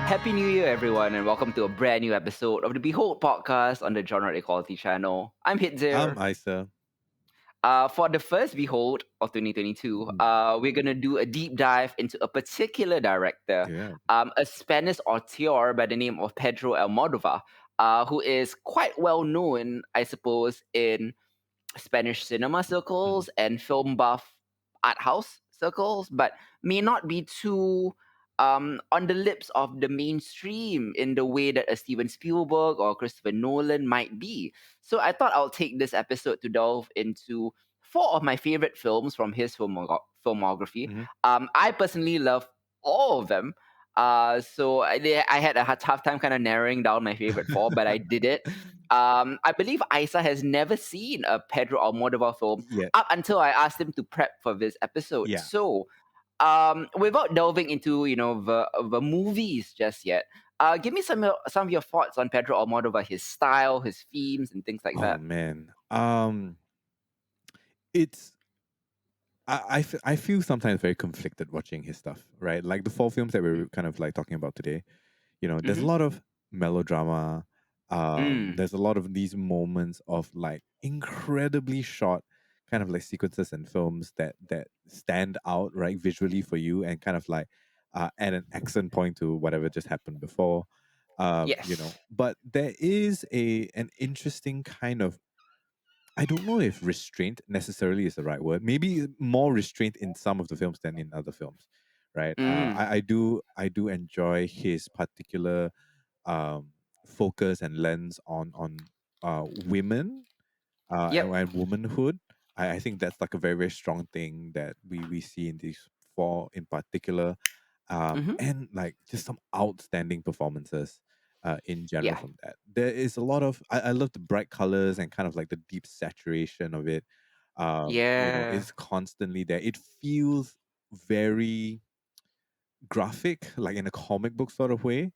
Happy New Year, everyone, and welcome to a brand new episode of the Behold podcast on the Genre Equality channel. I'm Hitzer. Isa. For the first Behold of 2022, we're going to do a deep dive into a particular director, Yeah. a Spanish auteur by the name of Pedro Almodóvar, who is quite well known, I suppose, in Spanish cinema Mhm. circles and film buff art house circles, but may not be too on the lips of the mainstream in the way that a Steven Spielberg or Christopher Nolan might be. So I thought I'll take this episode to delve into four of my favorite films from his filmography. Mhm. I personally love all of them. So I had a tough time kind of narrowing down my favorite four, but I did it. I believe Isa has never seen a Pedro Almodovar film Yeah. up until I asked him to prep for this episode. Yeah. So, without delving into the movies just yet, give me some of your thoughts on Pedro Almodovar, his style, his themes, and things like Oh that. man. It's I feel sometimes very conflicted watching his stuff, right? Like the four films that we're kind of like talking about today. There's a Mm-hmm. lot of melodrama. Mm. There's a lot of these moments of like incredibly short kind of like sequences and films that stand out right visually for you and kind of like add an accent point to whatever just happened before. Yes. But there is an interesting kind of, I don't know if restraint necessarily is the right word. Maybe more restraint in some of the films than in other films, right? Mm. I do enjoy his particular um, focus and lens on women Yep. and womanhood. I think that's like a very very strong thing that we see in these four in particular, Mm-hmm. and like just some outstanding performances in general Yeah. from that. There is a lot of I love the bright colors and kind of like the deep saturation of it. Yeah. It's constantly there. It feels very graphic, like in a comic book sort of way.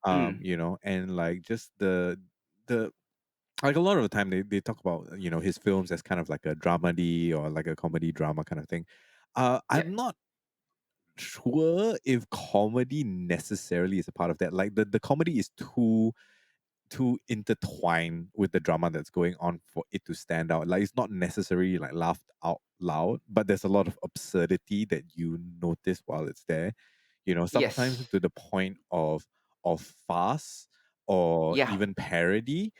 Mm. And like just the like a lot of the time they talk about his films as kind of like a dramedy or like a comedy drama kind of thing. Yep. I'm not sure if comedy necessarily is a part of that. Like the comedy is too intertwined with the drama that's going on for it to stand out. Like it's not necessarily like laughed out loud, but there's a lot of absurdity that you notice while it's there. Sometimes Yes. to the point of farce or Yeah. even parody,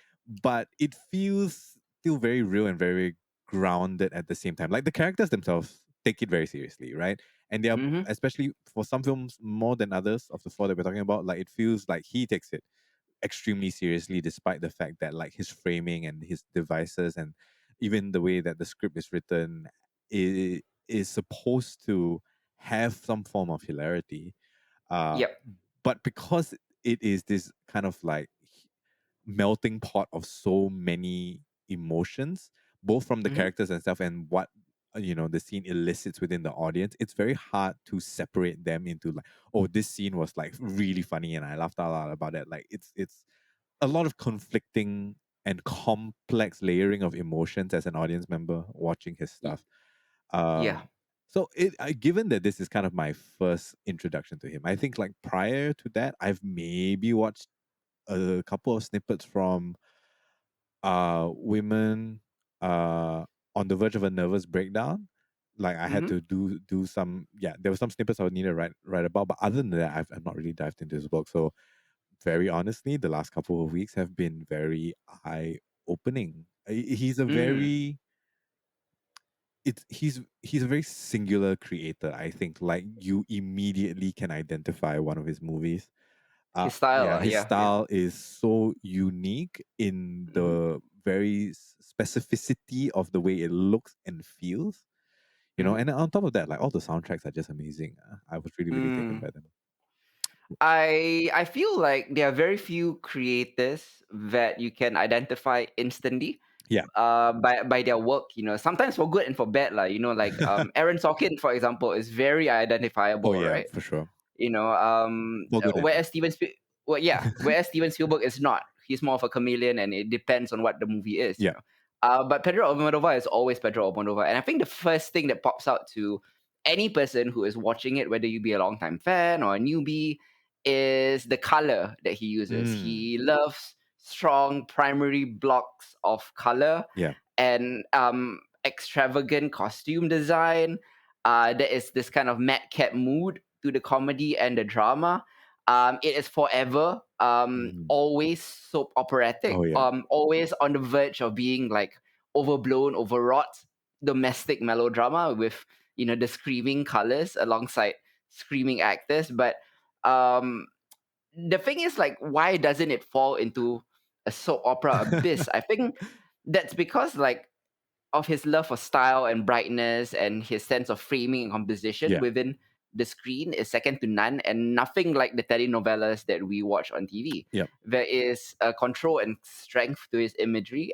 but it feels still very real and very grounded at the same time. Like the characters themselves take it very seriously, right? And they are, Mm-hmm. especially for some films more than others of the four that we're talking about, like it feels like he takes it extremely seriously, despite the fact that like his framing and his devices and even the way that the script is written is supposed to have some form of hilarity. uh Yep. but because it is this kind of like melting pot of so many emotions, both from the Mm-hmm. characters and stuff and what the scene elicits within the audience. It's very hard to separate them into like, oh, this scene was like really funny and I laughed out loud about it. Like it's a lot of conflicting and complex layering of emotions as an audience member watching his Y- stuff. Yeah. Given that this is kind of my first introduction to him, I think like prior to that, I've maybe watched a couple of snippets from women on the verge of a nervous breakdown. Like I had Mm-hmm. to do some, yeah, there were some snippets I would need to write about, but other than that, I've not really dived into his book. So very honestly, the last couple of weeks have been very eye opening. He's a Mm. very he's a very singular creator. I think like you immediately can identify one of his movies. His style. Yeah, his Yeah. Yeah. style is so unique in Mm-hmm. the very specificity of the way it looks and feels. Mm-hmm. And on top of that, like all the soundtracks are just amazing. I was really really taken Mm. by them. I feel like there are very few creators that you can identify instantly Yeah. by their work. Sometimes for good and for bad. Like Aaron Sorkin, for example, is very Oh identifiable, yeah, right? for sure. Um, For good and bad. whereas Steven Spielberg is not. He's more of a chameleon, and it depends on what the movie is. Yeah. But Pedro Almodovar is always Pedro Almodovar, and I think the first thing that pops out to any person who is watching it, whether you be a longtime fan or a newbie, is the color that he uses. Mm. He loves strong primary blocks of color Yeah. and extravagant costume design. There is this kind of madcap mood to the comedy and the drama. It is forever, Mhm. always soap operatic, Oh yeah. always on the verge of being like overblown, overwrought domestic melodrama with the screaming colors alongside screaming actors. But um, the thing is, like, why doesn't it fall into a soap opera abyss? I think that's because, like, of his love for style and brightness and his sense of framing and composition Yeah. within the screen is second to none, and nothing like the telenovelas that we watch on TV. Yeah. There is a control and strength to his imagery,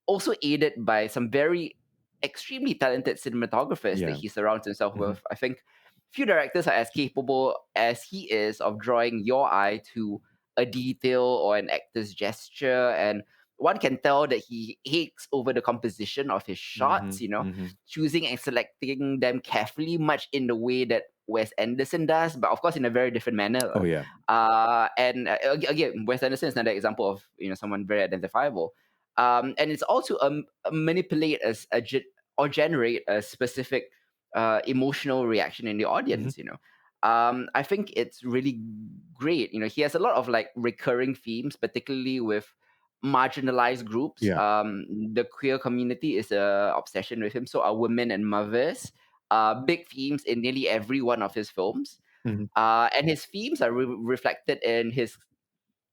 also aided by some very extremely talented cinematographers that Yeah. he surrounds himself Hmm. with. I think few directors are as capable as he is of drawing your eye to a detail or an actor's gesture, and one can tell that he aches over the composition of his Hmm. shots, Hmm. choosing and selecting them carefully, much in the way that Wes Anderson does, but of course in a very different manner. Oh yeah. And again, Wes Anderson is another example of someone very identifiable. And it's also manipulate as or generate a specific emotional reaction in the Hmm. audience. I think it's really great. He has a lot of like recurring themes, particularly with marginalized groups. Yeah. The queer community is a obsession with him. So are women and mothers. Big themes in nearly every one of his films. Hmm. And his themes are reflected in his,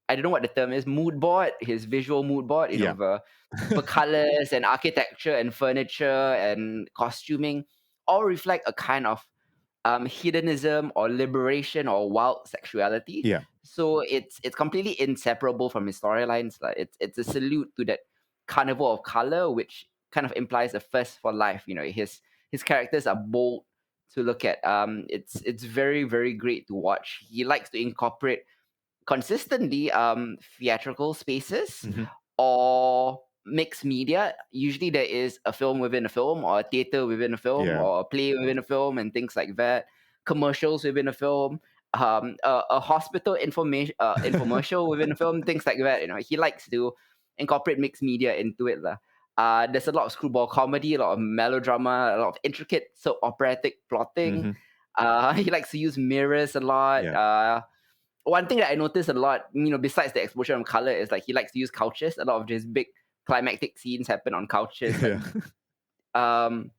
I don't know what the term is, mood board, his visual mood board, Yeah. the colors and architecture and furniture and costuming all reflect a kind of hedonism or liberation or wild sexuality. Yeah. So it's completely inseparable from his storylines. Like it's a salute to that carnival of color, which kind of implies a thirst for life. His characters are bold to look at. It's very very great to watch. He likes to incorporate consistently theatrical spaces Hmm. or mixed media. Usually there is a film within a film or a theater within a film Yeah. or a play within a film and things like that. Commercials within a film, a hospital information infomercial within a film, things like that. He likes to incorporate mixed media into it. Lah. There's a lot of screwball comedy, a lot of melodrama, a lot of intricate soap operatic plotting. Hmm. He likes to use mirrors a lot. Yeah. One thing that I noticed a lot, besides the exposure of color, is like he likes to use couches. A lot of his big climactic scenes happen on couches. Like, Yeah. um,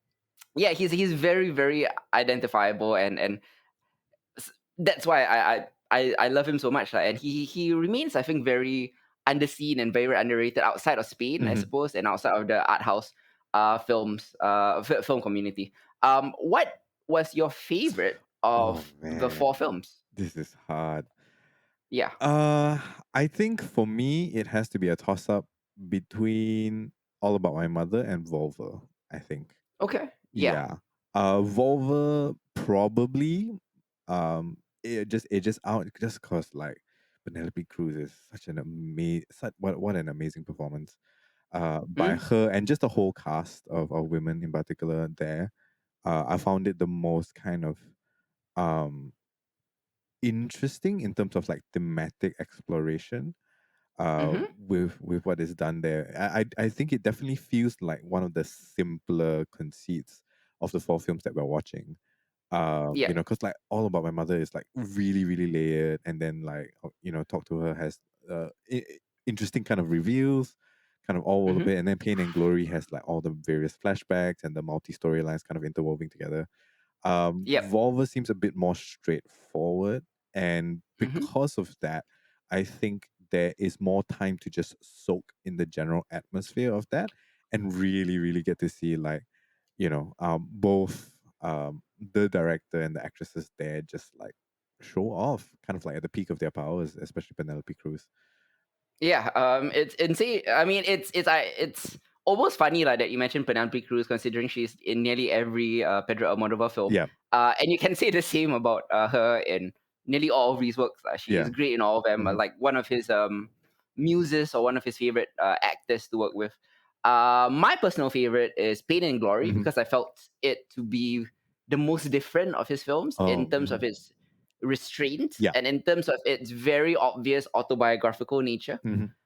yeah, he's very very identifiable, and that's why I love him so much. Like, and he remains, I think, very underseen and very underrated outside of Spain, I Hmm. suppose, and outside of the art house film community. What was your favorite Oh of the man, four films? this is hard. Yeah. Uh, I think for me it has to be a toss up between All About My Mother and Volver. I think. Okay. Yeah. Yeah. Volver probably it just edges out just cause like Penelope Cruz is such an what an amazing performance by Mm, her and just the whole cast of women in particular there. I found it the most kind of um interesting in terms of like thematic exploration mhm. with what is done there. I think it definitely feels like one of the simpler conceits of the four films that we're watching. Yeah. Because like All About My Mother is like really, really layered, and then like Talk to Her has interesting kind of reveals, kind of all of Mhm. it, and then Pain and Glory has like all the various flashbacks and the multi storylines kind of interwoven together. Yep. Volver seems a bit more straightforward, and Mhm. because of that, I think there is more time to just soak in the general atmosphere of that and really, really get to see like, both the director and the actresses there just like show off, kind of like at the peak of their powers, especially Penelope Cruz. Yeah. It's insane. I mean, it's almost funny like that you mentioned Penelope Cruz, considering she's in nearly every Pedro Almodóvar film. Yeah, And you can say the same about her in nearly all of his works. She's yeah, great in all of them. hmm, Like one of his muses or one of his favorite actors to work with. My personal favorite is Pain and Glory hmm. because I felt it to be the most different of his films in Oh, terms of mhm. its restraint, Yeah. and in terms of its very obvious autobiographical nature.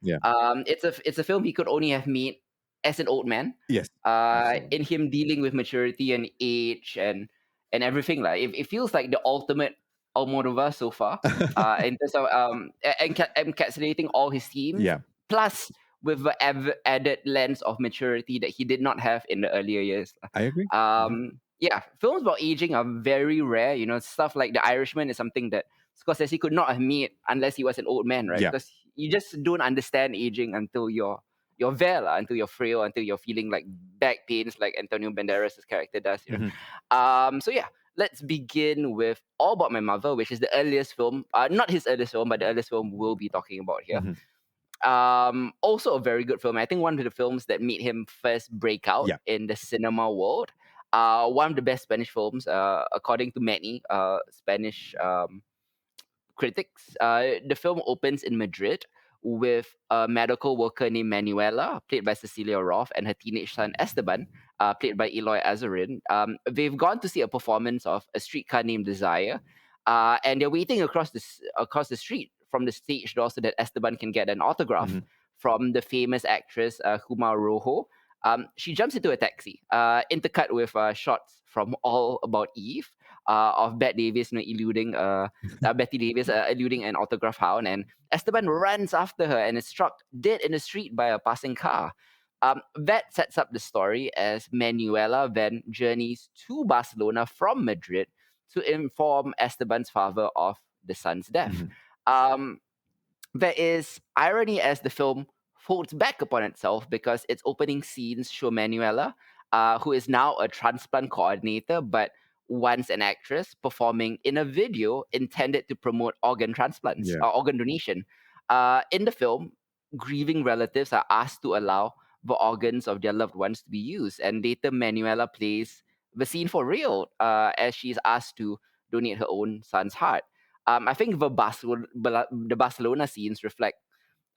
Yeah. It's a film he could only have made as an old man. Yes. Absolutely. In him dealing with maturity and age and everything. Like it feels like the ultimate Almodovar so far. In terms of encapsulating all his themes, Yeah. plus with the added lens of maturity that he did not have in the earlier years. I agree. Yeah, films about aging are very rare. You know, stuff like The Irishman is something that Scorsese could not have made unless he was an old man, right? Yeah. Because you just don't understand aging until you're there, lah, until you're frail, until you're feeling like back pains, like Antonio Banderas' character does. You Hmm. know, so yeah, let's begin with All About My Mother, which is the earliest film, not his earliest film, but the earliest film we'll be talking about here. Hmm. Also a very good film. I think one of the films that made him first break out Yeah. in the cinema world. One of the best Spanish films, according to many Spanish critics. The film opens in Madrid with a medical worker named Manuela, played by Cecilia Roth, and her teenage son Esteban, played by Eloy Azarin. They've gone to see a performance of A Streetcar Named Desire, and they're waiting across the street from the stage door so that Esteban can get an autograph Hmm. from the famous actress Huma Rojo. She jumps into a taxi, intercut with shots from All About Eve, of Bette Davis, eluding Betty Davis, eluding an autograph hound, and Esteban runs after her and is struck dead in the street by a passing car. That sets up the story as Manuela then journeys to Barcelona from Madrid to inform Esteban's father of the son's death. Hmm. Um, there is irony as the film folds back upon itself because its opening scenes show Manuela, who is now a transplant coordinator but once an actress, performing in a video intended to promote organ transplants Yeah. or organ donation. In the film, grieving relatives are asked to allow the organs of their loved ones to be used, and later Manuela plays the scene for real as she's asked to donate her own son's heart. I think the Barcelona scenes reflect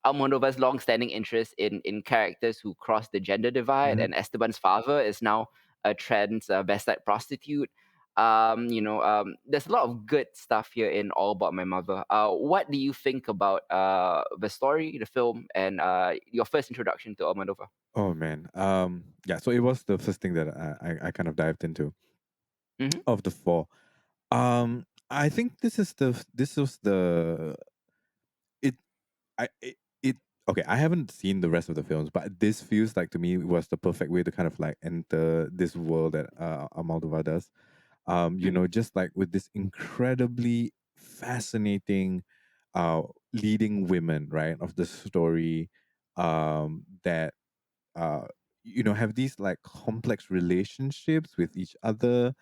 Almodovar's long-standing interest in characters who cross the gender divide, Hmm. and Esteban's father is now a trans Westside prostitute. There's a lot of good stuff here in All About My Mother. What do you think about the story, the film, and your first introduction to Almodovar? Oh man. Yeah. So it was the first thing that I kind of dived into Mm-hmm. of the four. I think this was the it it okay. I haven't seen the rest of the films, but this feels like to me was the perfect way to kind of like enter this world that Almodovar does. Mm-hmm. Just like with this incredibly fascinating leading women, right, of the story, that uh have these like complex relationships with each other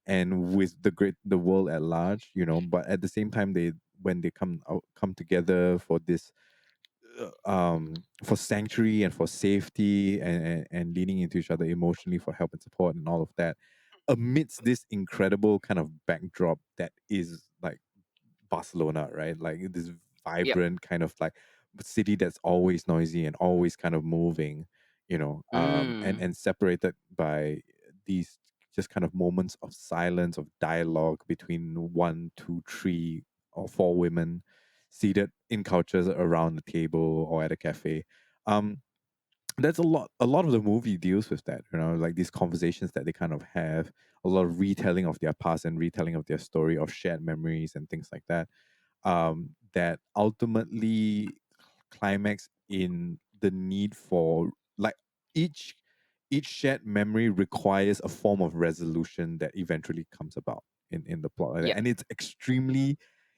and with the world at large, but at the same time they when they come together for this for sanctuary and for safety and leaning into each other emotionally for help and support and all of that amidst this incredible kind of backdrop that is like Barcelona, right? Like this Yep. vibrant kind of like city that's always noisy and always kind of moving, Mm. and separated by these just kind of moments of silence, of dialogue between one, two, three, or four women seated in couches around the table or at a cafe. Um, that's a lot of the movie deals with that, like these conversations that they kind of have, a lot of retelling of their past and retelling of their story, of shared memories and things like that, that ultimately climax in the need for like each each shared memory requires a form of resolution that eventually comes about in the plot like that. Yep. And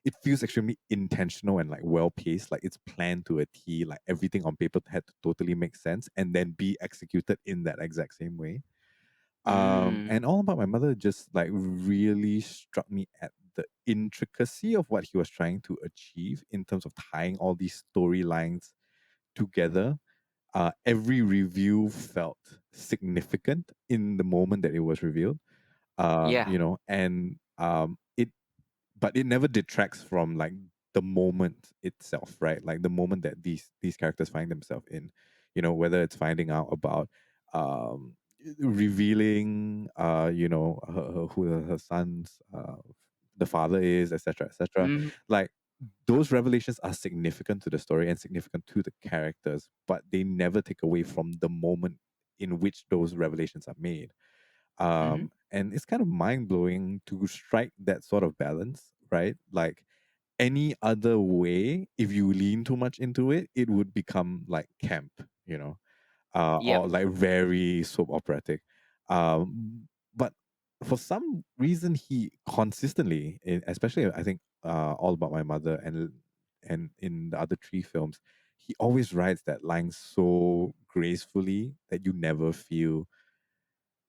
it feels extremely intentional and like well paced, like it's planned to a T, like everything on paper had to totally make sense and then be executed in that exact same way. Mm. And All About My Mother just like really struck me at the intricacy of what he was trying to achieve in terms of tying all these storylines together. Every review felt significant in the moment that it was revealed. Yeah. And it but it never detracts from like the moment itself, right? Like the moment that these characters find themselves in, whether it's finding out about um revealing her son's the father is, etc., etc. Mm-hmm. Like those revelations are significant to the story and significant to the characters, but they never take away from the moment in which those revelations are made. Mm-hmm. And it's kind of mind blowing to strike that sort of balance, right? Like any other way, if you lean too much into it, it would become like camp, you know, Yep. or like very soap operatic. But for some reason, he consistently, especially I think, All About My Mother and in the other three films, he always writes that line so gracefully that you never feel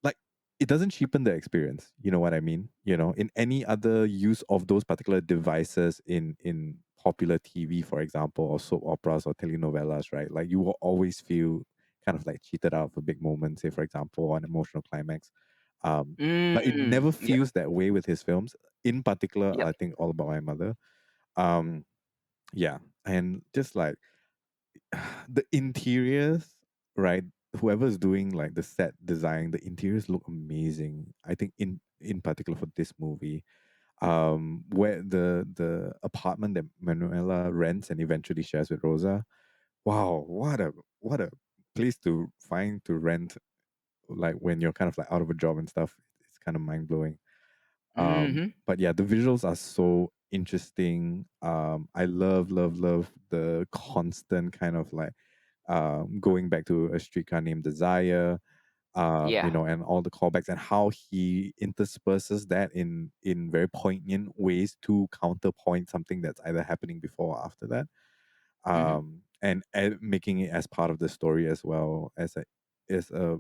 like it doesn't cheapen the experience. You know what I mean? You know, in any other use of those particular devices in popular TV, for example, or soap operas or telenovelas, right? Like you will always feel kind of like cheated out of a big moment, say for example, or an emotional climax. But it Mm. never Yep. feels that way with his films. In particular, Yep. I think All About My Mother. Um, yeah, and just like the interiors, right? Whoever's doing like the set design, the interiors look amazing. I think in particular for this movie, where the apartment that Manuela rents and eventually shares with Rosa. Wow, what a place to find to rent, like when you're kind of like out of a job and stuff. It's kind of mind blowing. Mm-hmm. But yeah, the visuals are so interesting. I love the constant kind of like going back to A Streetcar Named Desire, you Yeah. know, and all the callbacks and how he intersperses that in very poignant ways to counterpoint something that's either happening before or after that, Mm-hmm. and making it as part of the story as well as a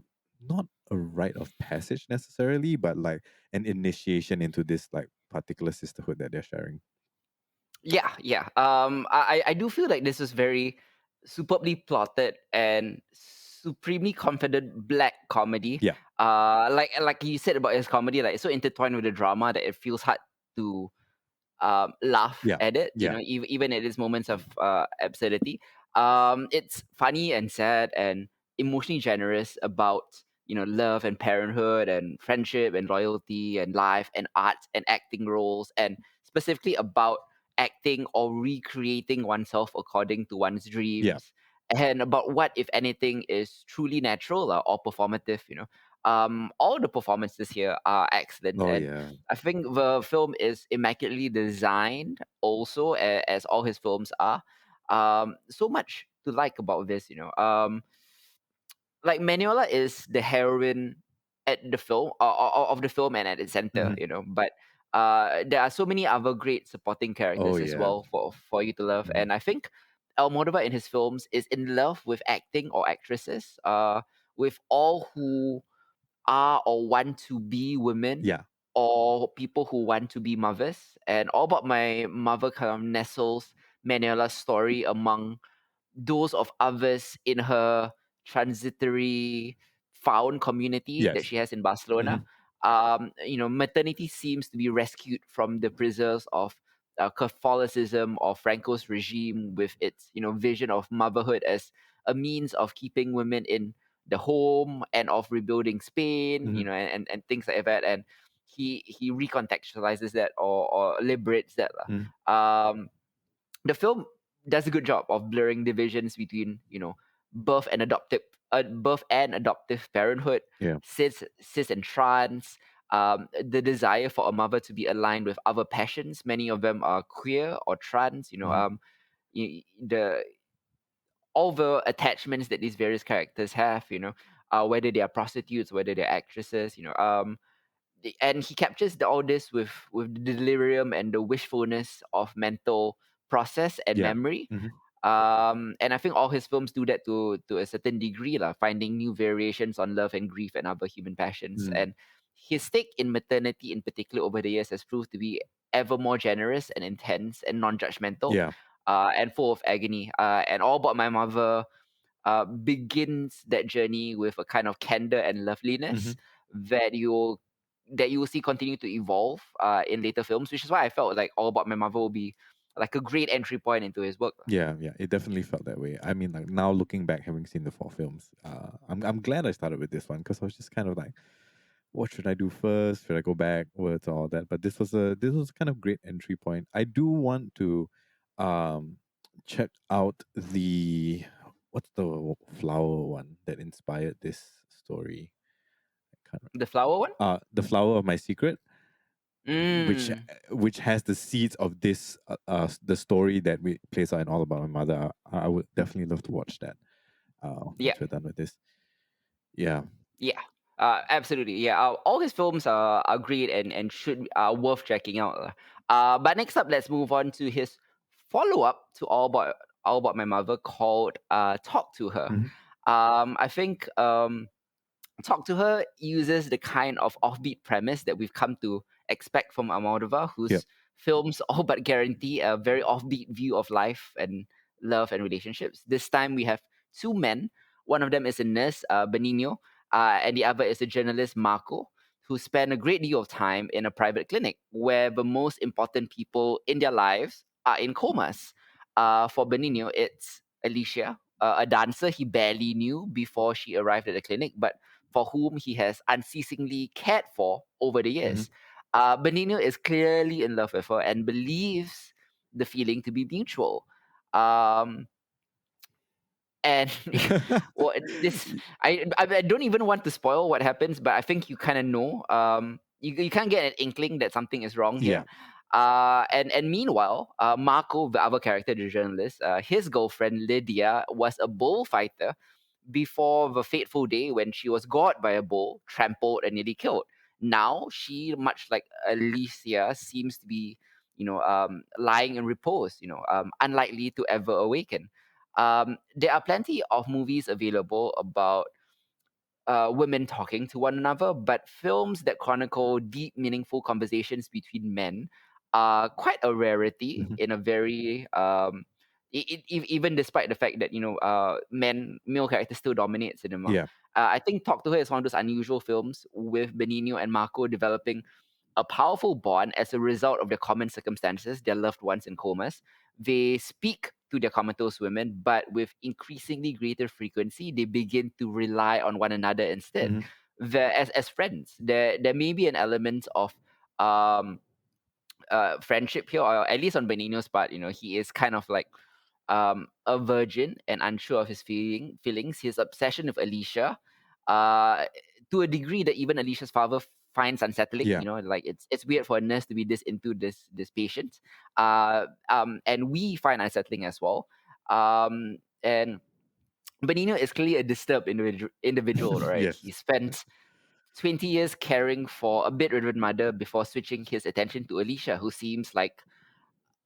not a rite of passage necessarily, but like an initiation into this like particular sisterhood that they're sharing. Yeah, yeah. I do feel like this is very superbly plotted and supremely confident black comedy. Yeah, Like you said about his comedy, like it's so intertwined with the drama that it feels hard to laugh yeah, at it. You yeah. know, even at its moments of absurdity. It's funny and sad and emotionally generous about love and parenthood and friendship and loyalty and life and art and acting roles and specifically about acting or recreating oneself according to one's Yeah. dreams and about what if anything is truly natural or performative. All the performances here are excellent, Oh and yeah. I think the film is immaculately designed, also as all his films are. So much to like about this. Like Manuela is the heroine at the film of the film and at its center. Hmm. But there are so many other great supporting Oh characters as yeah. well for you to love, Hmm. and I think Almodovar in his films is in love with acting or actresses, with all who are or want to be women Yeah. or people who want to be mothers. And All About My Mother kind of nestles Manuela's story among those of others in her transitory found community that Yes. she has in Hmm. Barcelona. Maternity seems to be rescued from the prisons of Catholicism or Franco's regime with its vision of motherhood as a means of keeping women in the home and of rebuilding Spain, Hmm. and things like that. And he recontextualizes that or liberates that. Hmm. The film does a good job of blurring divisions between birth and adoptive parenthood, Yeah. cis and trans, the desire for a mother to be aligned with other passions. Many of them are queer or trans. Hmm. The all the attachments that these various characters have. Whether they are prostitutes, whether they're actresses. And he captures all this with the delirium and the wishfulness of mental process and Yeah. memory. Hmm. And I think all his films do that to a certain degree, finding new variations on love and grief and other human passions. Mm. And his take in maternity in particular over the years has proved to be ever more generous and intense and non-judgmental, Yeah. and full of agony. And All About My Mother begins that journey with a kind of candor and Hmm. loveliness that you will see continue to evolve in later films, which is why I felt like All About My Mother will be like a great entry point into his work. Yeah, yeah, it definitely felt that way. I mean, like now looking back, having seen the four films, I'm glad I started with this one because I was just kind of like, what should I do first? Should I go backwards? All that. But this was kind of great entry point. I do want to um check out the what's the flower one that inspired this story? I can't The flower one. the flower of my secret, which Mm, which has the seeds of this the story that we plays out in All About My Mother. I would definitely love to watch that yeah. once we're done with this. Yeah. Yeah, absolutely. Yeah, all his films are great and should are worth checking out. Lah. But next up, let's move on to his follow up to All About My Mother called Talk to Her. Hmm. I think Talk to Her uses the kind of offbeat premise that we've come to expect from Almodovar, Yep. whose films all but guarantee a very offbeat view of life and love and relationships. This time we have two men. One of them is a nurse, Benigno, and the other is a journalist, Marco, who spend a great deal of time in a private clinic where the most important people in their lives are in comas. For Benigno, it's Alicia, a dancer he barely knew before she arrived at the clinic, but for whom he has unceasingly cared for over the Hmm. years. Benigno is clearly in love with her and believes the feeling to be mutual. Um, and well, this I don't even want to spoil what happens, but I think you kind of know. You can't get an inkling that something is wrong here. Yeah. And meanwhile, Marco, the other character, the journalist, his girlfriend Lydia was a bullfighter before the fateful day when she was gored by a bull, trampled, and nearly killed. Now she, much like Alicia, seems to be, lying in repose, unlikely to ever awaken. There are plenty of movies available about women talking to one another, but films that chronicle deep, meaningful conversations between men are quite a rarity Hmm. in a very even despite the fact that male characters still dominate cinema. Yeah. I think Talk to Her is one of those unusual films with Benigno and Marco developing a powerful bond as a result of their common circumstances, their loved ones in comas. They speak to their comatose women, but with increasingly greater frequency, they begin to rely on one another instead. Hmm. As friends, there may be an element of um, friendship here, or at least on Benino's part, he is kind of like a virgin and unsure of his feelings. His obsession with Alicia, uh, to a degree that even Alicia's father finds unsettling. Yeah. Like it's weird for a nurse to be this into this patient, and we find unsettling as well. And Benino is clearly a disturbed individual, right? Yes. He spent 20 years caring for a bedridden mother before switching his attention to Alicia, who seems like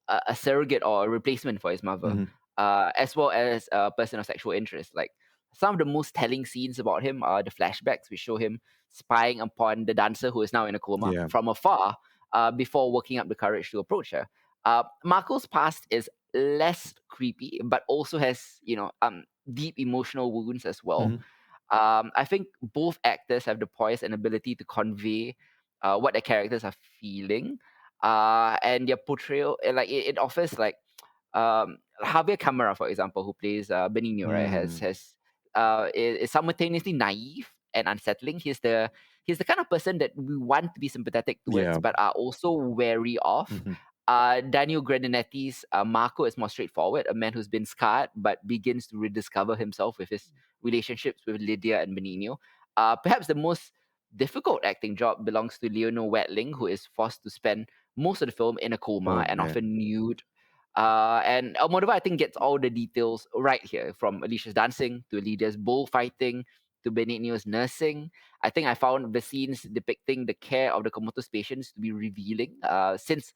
a surrogate or a replacement for his mother, Hmm. as well as a person of sexual interest. Like some of the most telling scenes about him are the flashbacks, which show him spying upon the dancer who is now in a coma Yeah. from afar, before working up the courage to approach her. Marco's past is less creepy, but also has deep emotional wounds as well. Hmm. I think both actors have the poise and ability to convey what their characters are feeling, and their portrayal, it offers like Javier Camara, for example, who plays Benigno, right, Mm. is simultaneously naive and unsettling. He's the kind of person that we want to be sympathetic towards, Yeah. but are also wary of. Hmm. Daniel Grandinetti's Marco is more straightforward, a man who's been scarred but begins to rediscover himself with his relationships with Lydia and Benigno. Perhaps the most difficult acting job belongs to Leonor Watling, who is forced to spend most of the film in a Oh coma and man. often nude. And Almodovar, I think, gets all the details right here, from Alicia's dancing to Lydia's bullfighting to Benigno's nursing. I think I found the scenes depicting the care of the comatose patients to be revealing, since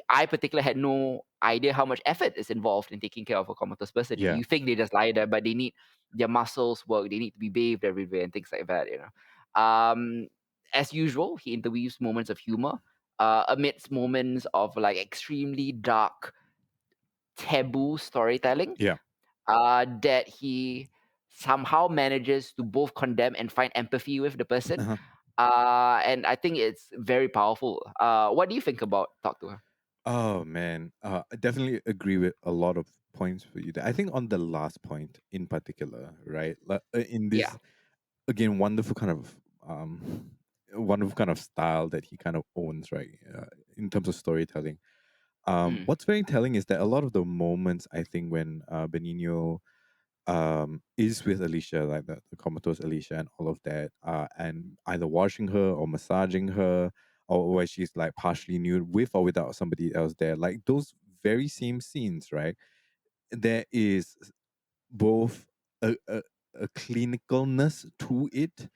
I particularly had no idea how much effort is involved in taking care of a comatose person. Yeah. You think they just lie there, but they need their muscles work. They need to be bathed everywhere and things like that. As usual, he interweaves moments of humor amidst moments of like extremely dark, taboo storytelling. Yeah. That he somehow manages to both condemn and find empathy with the person. Uh-huh. And I think it's very powerful. What do you think about Talk to Her? Oh man, I definitely agree with a lot of points for you there. I think on the last point in particular, right? Like, in Yeah. this again wonderful kind of wonderful kind of style that he kind of owns, right? In terms of storytelling. Mm. What's very telling is that a lot of the moments, I think, when Benigno is with Alicia, like the comatose Alicia and all of that, and either washing her or massaging her, or where she's like partially nude with or without somebody else there, like those very same scenes, right? There is both a clinicalness to it,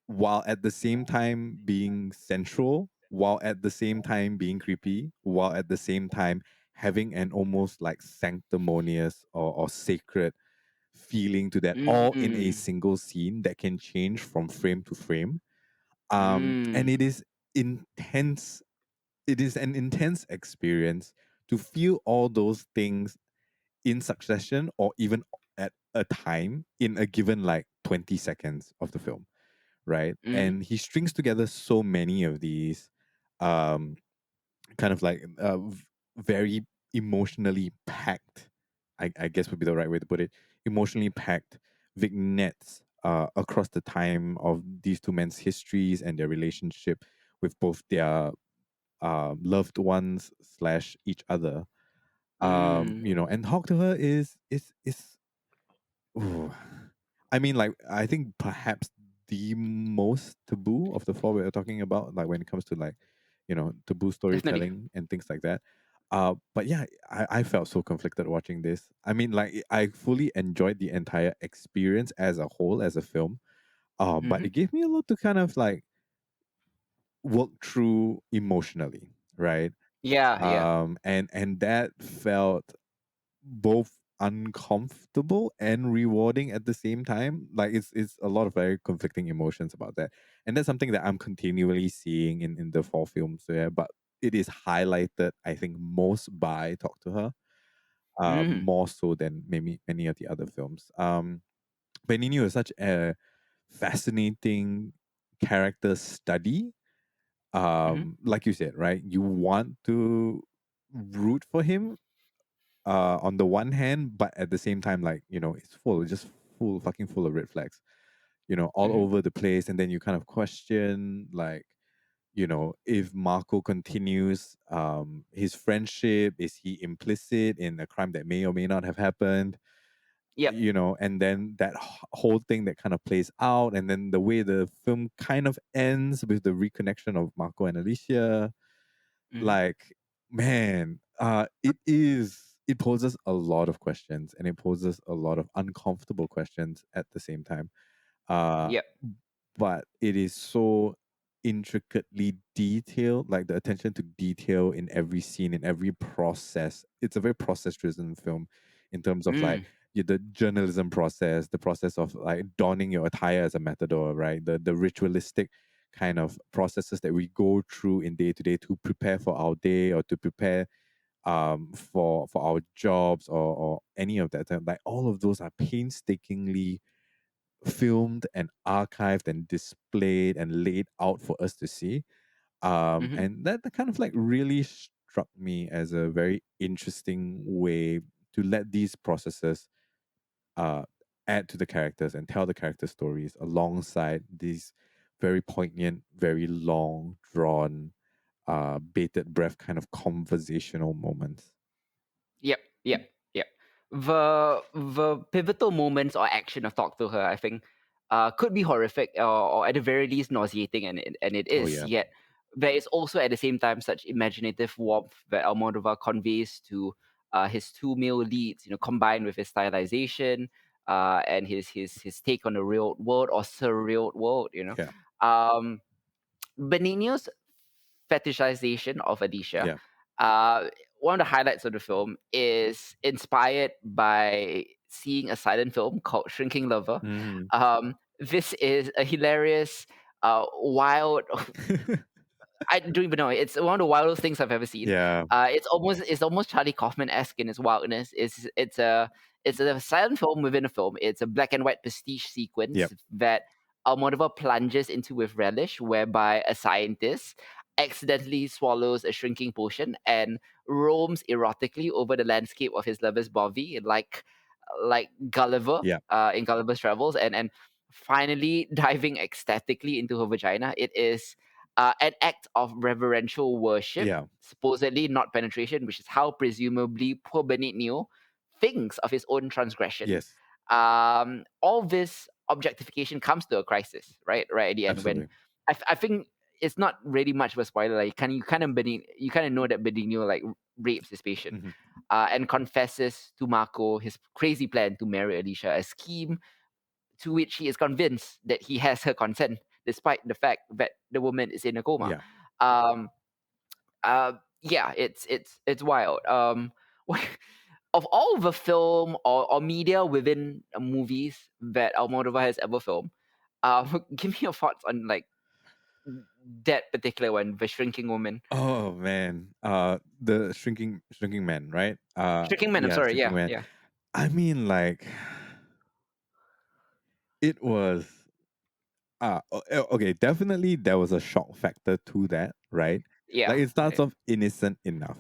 while at the same time being sensual, while at the same time being creepy, while at the same time having an almost like sanctimonious or sacred feeling to that, all in a Mm. single scene that can change from frame to frame. And Mm. it is intense. It is an intense experience to feel all those things in succession or even at a time in a given like 20 seconds of the film, right? Mm. And he strings together so many of these um kind of like very emotionally packed, I guess would be the right way to put it, emotionally packed vignettes across the time of these two men's histories and their relationship with both their loved ones slash each other. Mm. And talk to her is ooh. I mean, like, I think perhaps the most taboo of the four we're talking about, like when it comes to like, taboo Definitely. storytelling and things like that. But yeah, I felt so conflicted watching this. I mean, like, I fully enjoyed the entire experience as a whole, as a film. But Hmm. it gave me a lot to kind of like work through emotionally, right? Yeah. Yeah. And that felt both uncomfortable and rewarding at the same time. Like it's a lot of very conflicting emotions about that. And that's something that I'm continually seeing in the four films there. But it is highlighted, I think, most by Talk to Her, Mm. more so than maybe many of the other films. Benigno is such a fascinating character study. Hmm. Like you said, right? You want to root for him on the one hand, but at the same time, like, it's just fucking full of red flags, all Hmm. over the place. And then you kind of question, like, if Marco continues his friendship, is he implicit in a crime that may or may not have happened? Yep. And then that whole thing that kind of plays out, and then the way the film kind of ends with the reconnection of Marco and Alicia, Hmm. like, man, it poses a lot of questions, and it poses a lot of uncomfortable questions at the same time. uh Yep. but it is so intricately detailed, like the attention to detail in every scene, in every process. It's a very process driven film in terms of like Mm. the journalism process, the process of like donning your attire as a matador, right? The ritualistic kind of processes that we go through in day to day to prepare for our day, or to prepare for our jobs, or any of that. Like, all of those are painstakingly filmed and archived and displayed and laid out for us to see. Hmm. And that kind of like really struck me as a very interesting way to let these processes uh, add to the characters and tell the character stories alongside these very poignant, very long, drawn, bated breath kind of conversational moments. Yep, yep, yep. The pivotal moments or action of Talk to Her, I think, could be horrific, or at the very least nauseating, and it Oh is. yeah, Yet there is also at the same time such imaginative warmth that Almodovar conveys to his two male leads. Combined with his stylization, and his take on the real world or surreal world. yeah, Um, Benigno's fetishization of Alicia, yeah. uh, one of the highlights of the film is inspired by seeing a silent film called Shrinking Lover. Mhm. This is a hilarious, wild, I don't even know. It's one of the wildest things I've ever seen. Yeah, It's almost Charlie Kaufman-esque in its wildness. It's a silent film within a film. It's a black and white pastiche yep, sequence that Almodovar plunges into with relish, whereby a scientist accidentally swallows a shrinking potion and roams erotically over the landscape of his lover's body, like Gulliver yeah, in Gulliver's Travels, and finally diving ecstatically into her vagina. It is an act of reverential worship, Yeah. supposedly not penetration, which is how presumably poor Benigno thinks of his own transgression. Yes. All this objectification comes to a crisis, right at the end, when Absolutely. I think it's not really much of a spoiler. Like, you kind of know that Benigno like rapes his patient, Hmm. and confesses to Marco his crazy plan to marry Alicia, a scheme to which he is convinced that he has her consent, despite the fact that the woman is in a coma. Yeah. Um, yeah, it's wild. What, of all the film or media within movies that Almodovar has ever filmed, give me your thoughts on like that particular one, The Shrinking Woman. Oh man. The shrinking man, right? Shrinking Man, I'm Yeah, sorry, shrinking yeah, man. yeah, I mean, like, it was okay, definitely there was a shock factor to that, right? yeah, Like, it starts yeah, off innocent enough.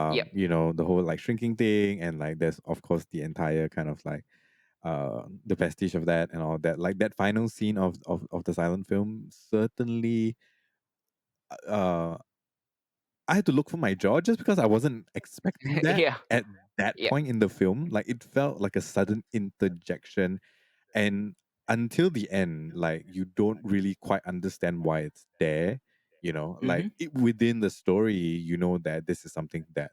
yep, The whole like shrinking thing, and like there's of course the entire kind of like the prestige of that and all that. Like that final scene of the silent film certainly uh I had to look for my jaw just because I wasn't expecting that yeah, at that yeah, point in the film. Like, it felt like a sudden interjection, and until the end, like, you don't really quite understand why it's there. Like, mm-hmm, within the story, you know that this is something that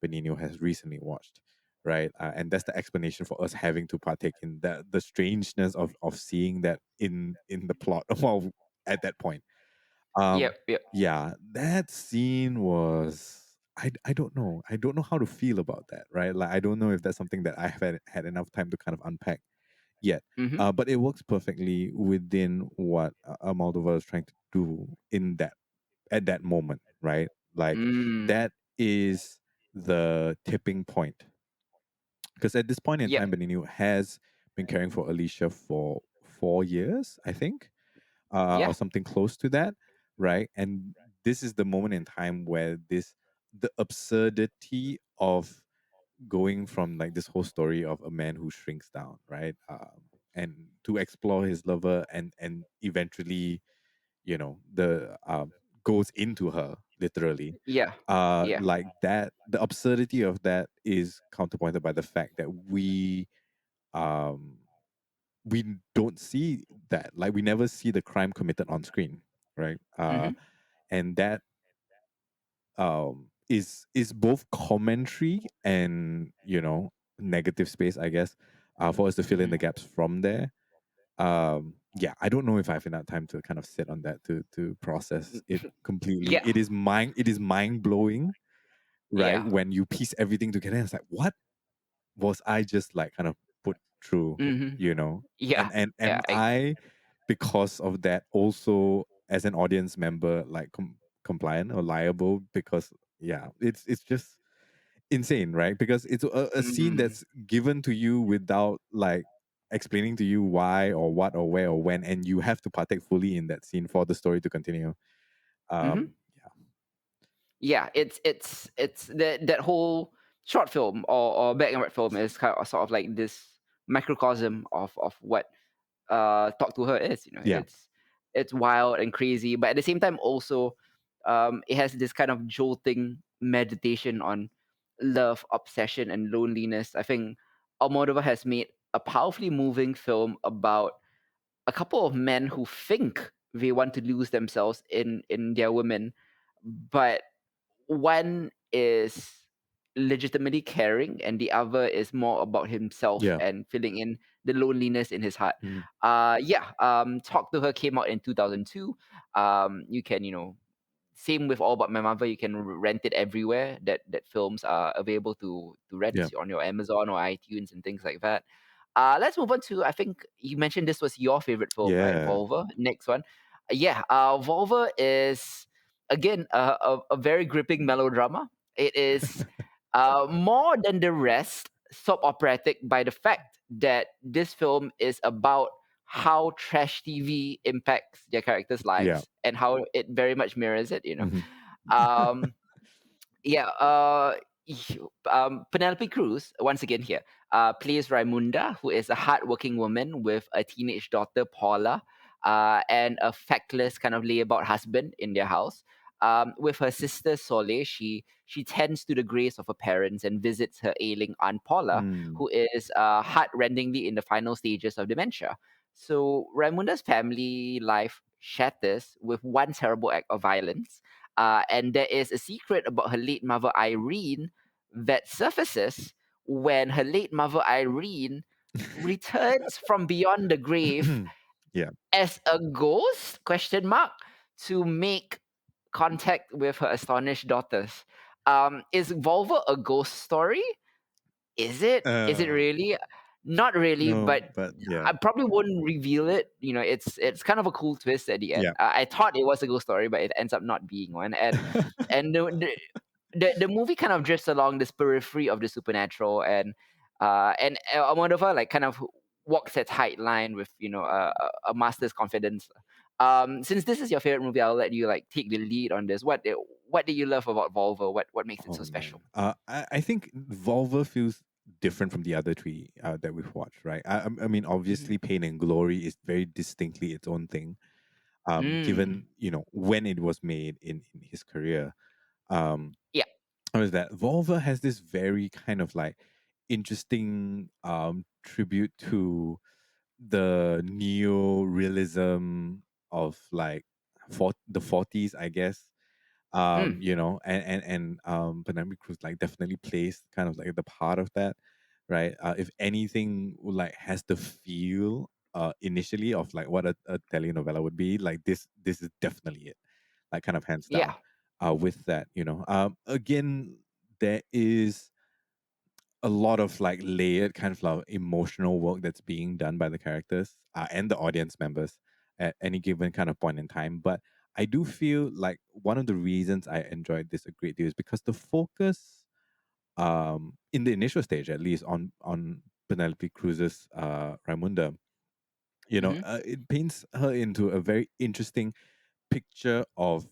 Benigno has recently watched, right? And that's the explanation for us having to partake in that, the strangeness of seeing that in the plot while at that point. yep, um, yep, yeah, that scene was, I don't know. I don't know how to feel about that, right? Like, I don't know if that's something that I have had enough time to kind of unpack yet. mm-hmm, But it works perfectly within what Moldova is trying to do in that at that moment, right? Like, mm, that is the tipping point. Because at this point in yep, time, Beninu has been caring for Alicia for 4 years, I think, yeah, or something close to that, right? And this is the moment in time where the absurdity of going from like this whole story of a man who shrinks down, right? And to explore his lover, and eventually, the goes into her literally. yeah, yeah, Like that, the absurdity of that is counterpointed by the fact that um we don't see that. Like, we never see the crime committed on screen, right? mm-hmm, And that is both commentary and, negative space, I guess, for us to fill in mm-hmm, the gaps from there. Yeah, I don't know if I have enough time to kind of sit on that to process it completely. yeah, It is mind blowing, right? yeah, When you piece everything together, it's like, what was I just like kind of put through, mm-hmm, you know? yeah, And yeah, am I, because of that, also as an audience member, like compliant or liable? Because yeah, it's just insane, right? Because it's a scene mm, that's given to you without like explaining to you why or what or where or when, and you have to partake fully in that scene for the story to continue. mm-hmm. Yeah, Yeah, it's that whole short film or black and white film is kind of sort of like this microcosm of what Talk to Her is. yeah, It's wild and crazy, but at the same time also it has this kind of jolting meditation on love, obsession, and loneliness. I think Almodovar has made a powerfully moving film about a couple of men who think they want to lose themselves in their women, but one is legitimately caring and the other is more about himself yeah. and filling in the loneliness in his heart. Mhm. Yeah, Talk to Her came out in 2002. You can, same with All About My Mother, you can rent it everywhere that films are available to Yeah, rent on your Amazon or iTunes and things like that. Let's move on to, I think you mentioned this was your favorite film, right? yeah, Volver. Next one. Yeah, Volver is again a very gripping melodrama. It is more than the rest soap operatic by the fact that this film is about how trash TV impacts their characters' yeah. lives and how it very much mirrors it. Hmm. Um, yeah. Penelope Cruz, once again here, plays Raimunda, who is a hardworking woman with a teenage daughter, Paula, and a feckless kind of layabout husband in their house. With her sister Sole, she tends to the graves of her parents and visits her ailing aunt Paula, Mm. who is heart-rendingly in the final stages of dementia. So Raimunda's family life shatters with one terrible act of violence, and there is a secret about her late mother Irene that surfaces when her late mother Irene returns from beyond the grave Yeah. as a ghost question mark to make contact with her astonished daughters. Is Volver a ghost story? Is it Uh, really? Not really, no, but but yeah. I probably wouldn't reveal it. It's kind of a cool twist at the end. Yeah. I thought it was a ghost story, but it ends up not being one. And the movie kind of drifts along this periphery of the supernatural, and Almodovar like kind of walks a tight line with a master's confidence. Since this is your favorite movie, I'll let you like take the lead on this. What do you love about Volvo? What makes it Oh so special? man. I think Volver feels different from the other three that we've watched, right? I mean, Hmm. obviously, Pain and Glory is very distinctly its own thing. Mm. Given when it was made in his career, um, Yeah. was that Volver has this very kind of like interesting tribute to the neo realism of like the 40s, I guess. Mm. Penelope Cruz like definitely plays kind of like the part of that, right? If anything, like has the feel initially of like what a telenovela would be, like this is definitely it, like kind of hands down. Yeah. With that, again, there is a lot of like layered kind of like emotional work that's being done by the characters and the audience members at any given kind of point in time. But I do feel like one of the reasons I enjoyed this a great deal is because the focus, in the initial stage at least, on Penelope Cruz's Raimunda, Hmm. it paints her into a very interesting picture of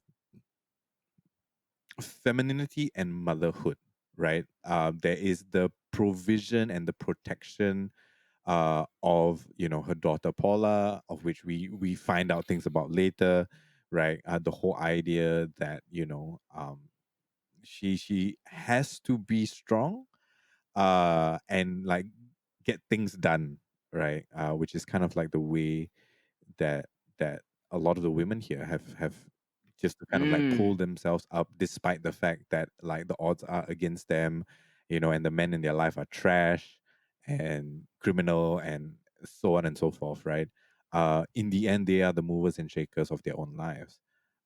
femininity and motherhood, right? There is the provision and the protection of her daughter Paula, of which we find out things about later, right? The whole idea that she has to be strong, and like get things done, right? Which is kind of like the way that that a lot of the women here have just to kind of like pull Mm. themselves up despite the fact that like the odds are against them, and the men in their life are trash and criminal and so on and so forth, right? In the end, they are the movers and shakers of their own lives.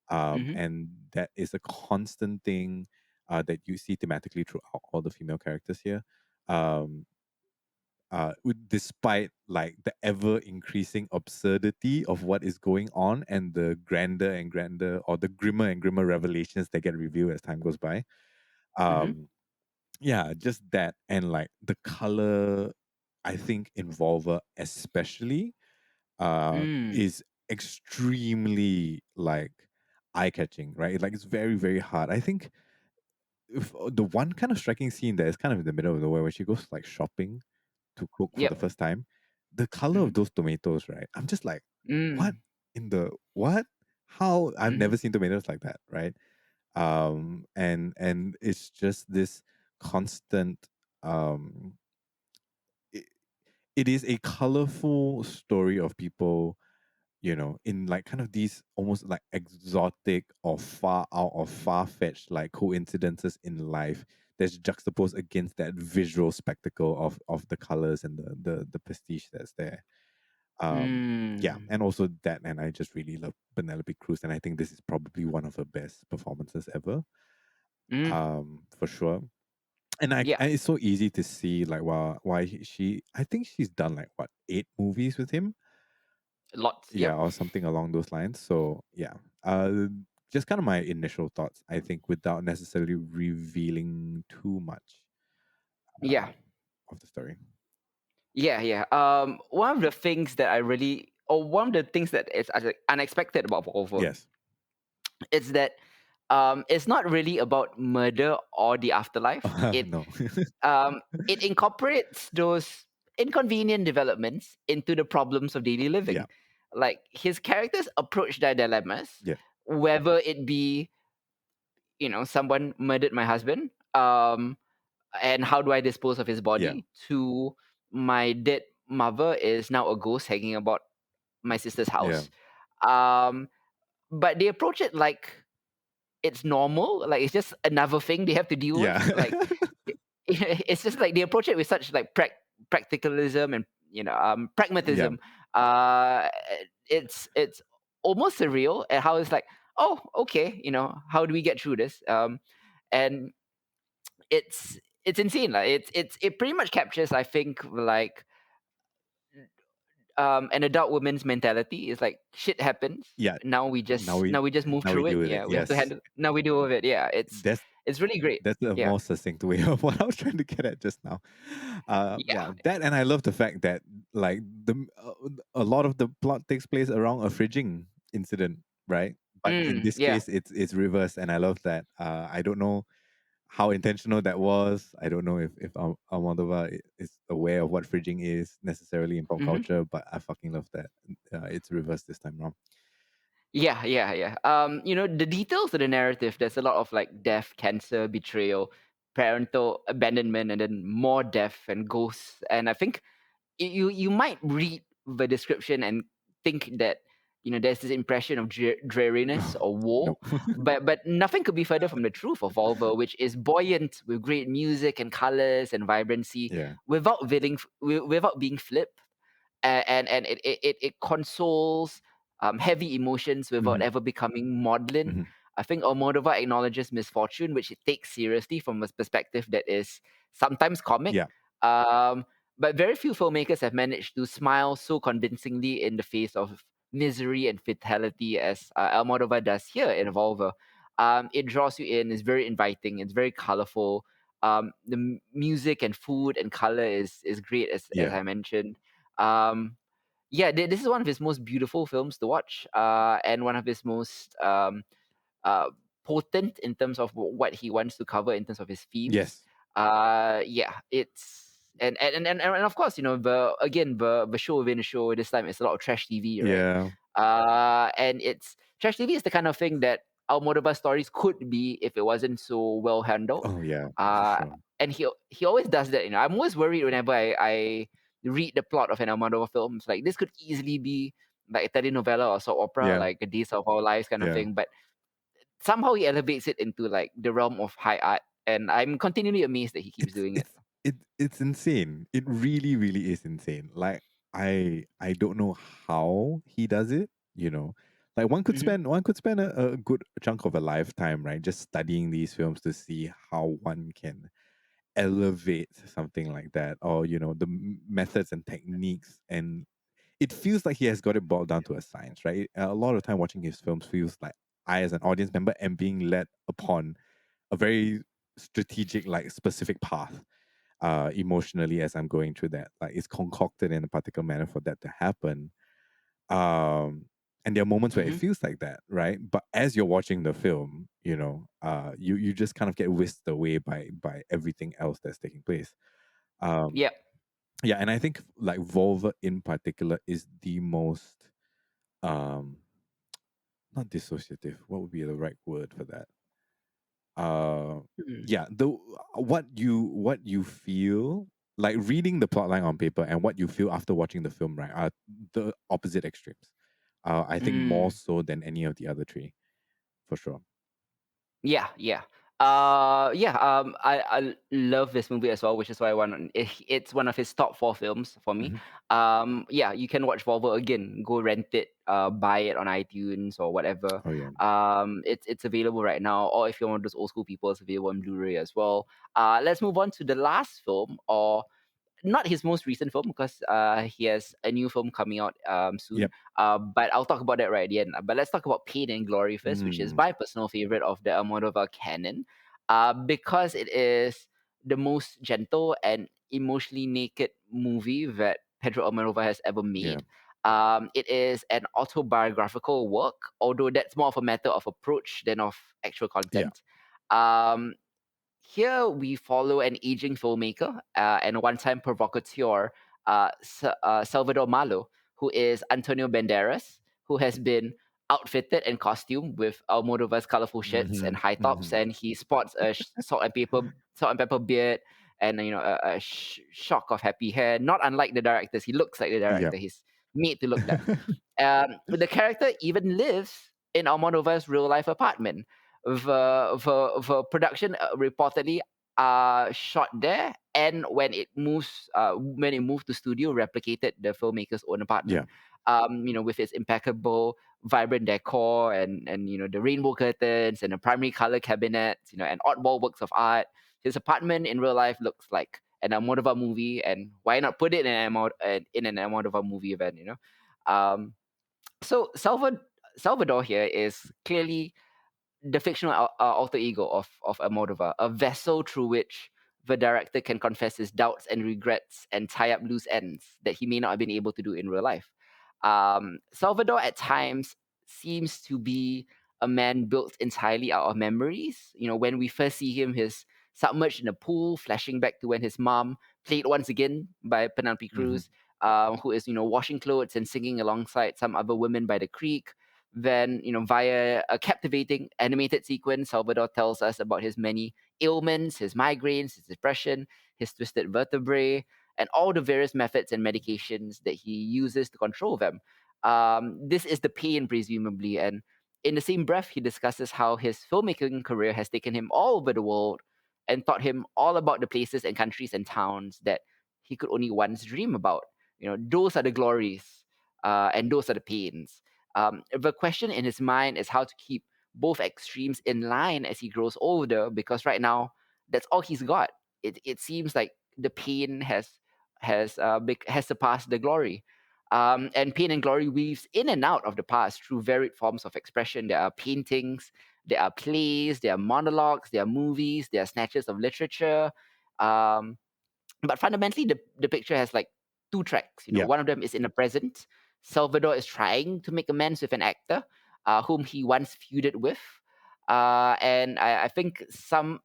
Hmm. And that is a constant thing that you see thematically throughout all the female characters here. Um, despite like the ever increasing absurdity of what is going on and the grander and grander or the grimmer and grimmer revelations that get revealed as time goes by. Hmm. Um, yeah, just that and like the color, I think in Volver especially Mm. is extremely like eye catching, right? Like it's very very hard. I think if, the one kind of striking scene that is kind of in the middle of nowhere where she goes like shopping to cook for the Yep. first time, the color Hmm. of those tomatoes, right? I'm just like, what Mm. in the what? How I've Hmm. never seen tomatoes like that, right? And it's just this constant. Um, it, it is a colorful story of people, in like kind of these almost like exotic or far out or far fetched like coincidences in life that's juxtaposed against that visual spectacle of the colors and the prestige that's there. Yeah, Mm. and also that, and I just really love Penelope Cruz, and I think this is probably one of her best performances ever, Mm. for sure. And Yeah. it's so easy to see like why she I think she's done like what 8 movies with him, Lots. yeah, Yep. or something along those lines. So yeah, uh, just kind of my initial thoughts. I think without necessarily revealing too much Yeah. of the story. Yeah. Yeah. One of the things that I really, or one of the things that is unexpected about Volvo Yes. is that It's not really about murder or the afterlife. No. It incorporates those inconvenient developments into the problems of daily Yeah. living. Like his characters approach their dilemmas, Yeah. whether it be, someone murdered my husband, and how do I dispose of his Yeah. body, to my dead mother is now a ghost hanging about my sister's Yeah. house. Um, but they approach it like it's normal, like it's just another thing they have to deal with. Yeah. Like it's just like they approach it with such like practicalism and Yeah. pragmatism. Uh, it's almost surreal at how it's like, oh, okay, how do we get through this? And it's insane. Like it pretty much captures, I think, like an adult woman's mentality. Is like shit happens. Yeah. Now we Now just we now we just move now we through it. deal with it. Yeah, we have to Yes. handle. Now we deal with it. Yeah, That's it's really great. that's a Yeah, more succinct way of what I was trying to get at just now. yeah. Yeah, that, and I love the fact that like a lot of the plot takes place around a fridging incident, right? But in this Yeah. case, it's reversed, and I love that. I don't know how intentional that was. I don't know if Almodóvar is aware of what fridging is necessarily in pop Hmm. culture, but I fucking love that. It's reversed this time around. Yeah, yeah, yeah. The details of the narrative, there's a lot of like death, cancer, betrayal, parental abandonment, and then more death and ghosts. And I think you might read the description and think that there's this impression of dreariness or war, No. but nothing could be further from the truth of Volver, which is buoyant with great music and colors and vibrancy, Yeah. without being flip, and it consoles heavy emotions without Hmm. ever becoming maudlin. Hmm. I think Almodovar acknowledges misfortune, which it takes seriously from a perspective that is sometimes comic. Yeah. Um, but very few filmmakers have managed to smile so convincingly in the face of misery and fatality as Almodovar does here in Volver. It draws you in. It's very inviting. It's very colorful. The music and food and color is great, as Yeah. I mentioned. Um, yeah, this is one of his most beautiful films to watch, and one of his most uh, potent in terms of what he wants to cover in terms of his themes. Yes. Yeah, it's and of course, the show within the show this time is a lot of trash TV, right? Yeah. And it's trash TV is the kind of thing that Almodovar stories could be if it wasn't so well handled. Oh yeah, for Uh, sure. and he always does that. I'm always worried whenever I read the plot of an Almodovar film. It's like this could easily be like a telenovela or soap opera, Yeah. like a Days of Our Lives kind of Yeah. thing. But somehow he elevates it into like the realm of high art, and I'm continually amazed that he keeps It's doing it. it's insane. It really, really is insane. Like I don't know how he does it, you know. Like Hmm. one could spend a good chunk of a lifetime, right, just studying these films to see how one can elevate something like that, or the methods and techniques, and it feels like he has got it boiled down to a science, right? A lot of time watching his films feels like I, as an audience member, am being led upon a very strategic, like specific path, emotionally, as I'm going through that. Like it's concocted in a particular manner for that to happen. And there are moments where it Hmm. feels like that, right? But as you're watching the film, you just kind of get whisked away by everything else that's taking place. Um, Yeah. yeah, and I think like Volver in particular is the most um not dissociative. What would be the right word for that? uh Mm. yeah, the what you feel, like reading the plot line on paper and what you feel after watching the film, right, are the opposite extremes. I think more Mm. so than any of the other three, for sure. Yeah, yeah. Yeah, I love this movie as well, which is why it's one of his top four films for me. Hmm. Yeah, you can watch Volvo again. Go rent it, buy it on iTunes or whatever. Oh yeah. It's available right now, or if you're one of those old school people, it's available on Blu-ray as well. Let's move on to the last film, or not his most recent film, because he has a new film coming out soon. Yep. But I'll talk about that right at the end. But let's talk about Pain and Glory first, which is Mm, my personal favorite of the Almodovar canon, because it is the most gentle and emotionally naked movie that Pedro Almodovar has ever yeah. made. It is an autobiographical work, although that's more of a matter of approach than of actual Yeah. content. Um, Here we follow an aging filmmaker and one-time provocateur, Salvador Malo, who is Antonio Banderas, who has been outfitted and costumed with Almodovar's colorful shirts and Mm-hmm. high tops, Mm-hmm. and he sports a salt and pepper beard, and a shock of happy hair. Not unlike the directors, he looks like the Yeah. director. He's made to look that. The character even lives in Almodovar's real life apartment. The production reportedly shot there, and when it moved to studio, replicated the filmmaker's own Yeah. apartment. With its impeccable, vibrant decor and the rainbow curtains and the primary color cabinets, and oddball works of art. His apartment in real life looks like an Almodovar movie, and why not put it in an Almodovar movie event? Um, so Salvador here is clearly the fictional alter ego of Almodovar, a vessel through which the director can confess his doubts and regrets and tie up loose ends that he may not have been able to do in real life. Salvador at times seems to be a man built entirely out of memories. When we first see him, he's submerged in a pool, flashing back to when his mom, played once again by Penelope Mm-hmm. Cruz, who is washing clothes and singing alongside some other women by the creek. Then, via a captivating animated sequence, Salvador tells us about his many ailments, his migraines, his depression, his twisted vertebrae, and all the various methods and medications that he uses to control them. This is the pain, presumably. And in the same breath, he discusses how his filmmaking career has taken him all over the world and taught him all about the places and countries and towns that he could only once dream about. Those are the glories, and those are the pains. The question in his mind is how to keep both extremes in line as he grows older, because right now that's all he's got. It seems like the pain has surpassed the glory. And pain and glory weaves in and out of the past through varied forms of expression. There are paintings, there are plays, there are monologues, there are movies, there are snatches of literature. Um, but fundamentally, the picture has like two tracks. Yeah. One of them is in the present. Salvador is trying to make amends with an actor whom he once feuded with, and I think some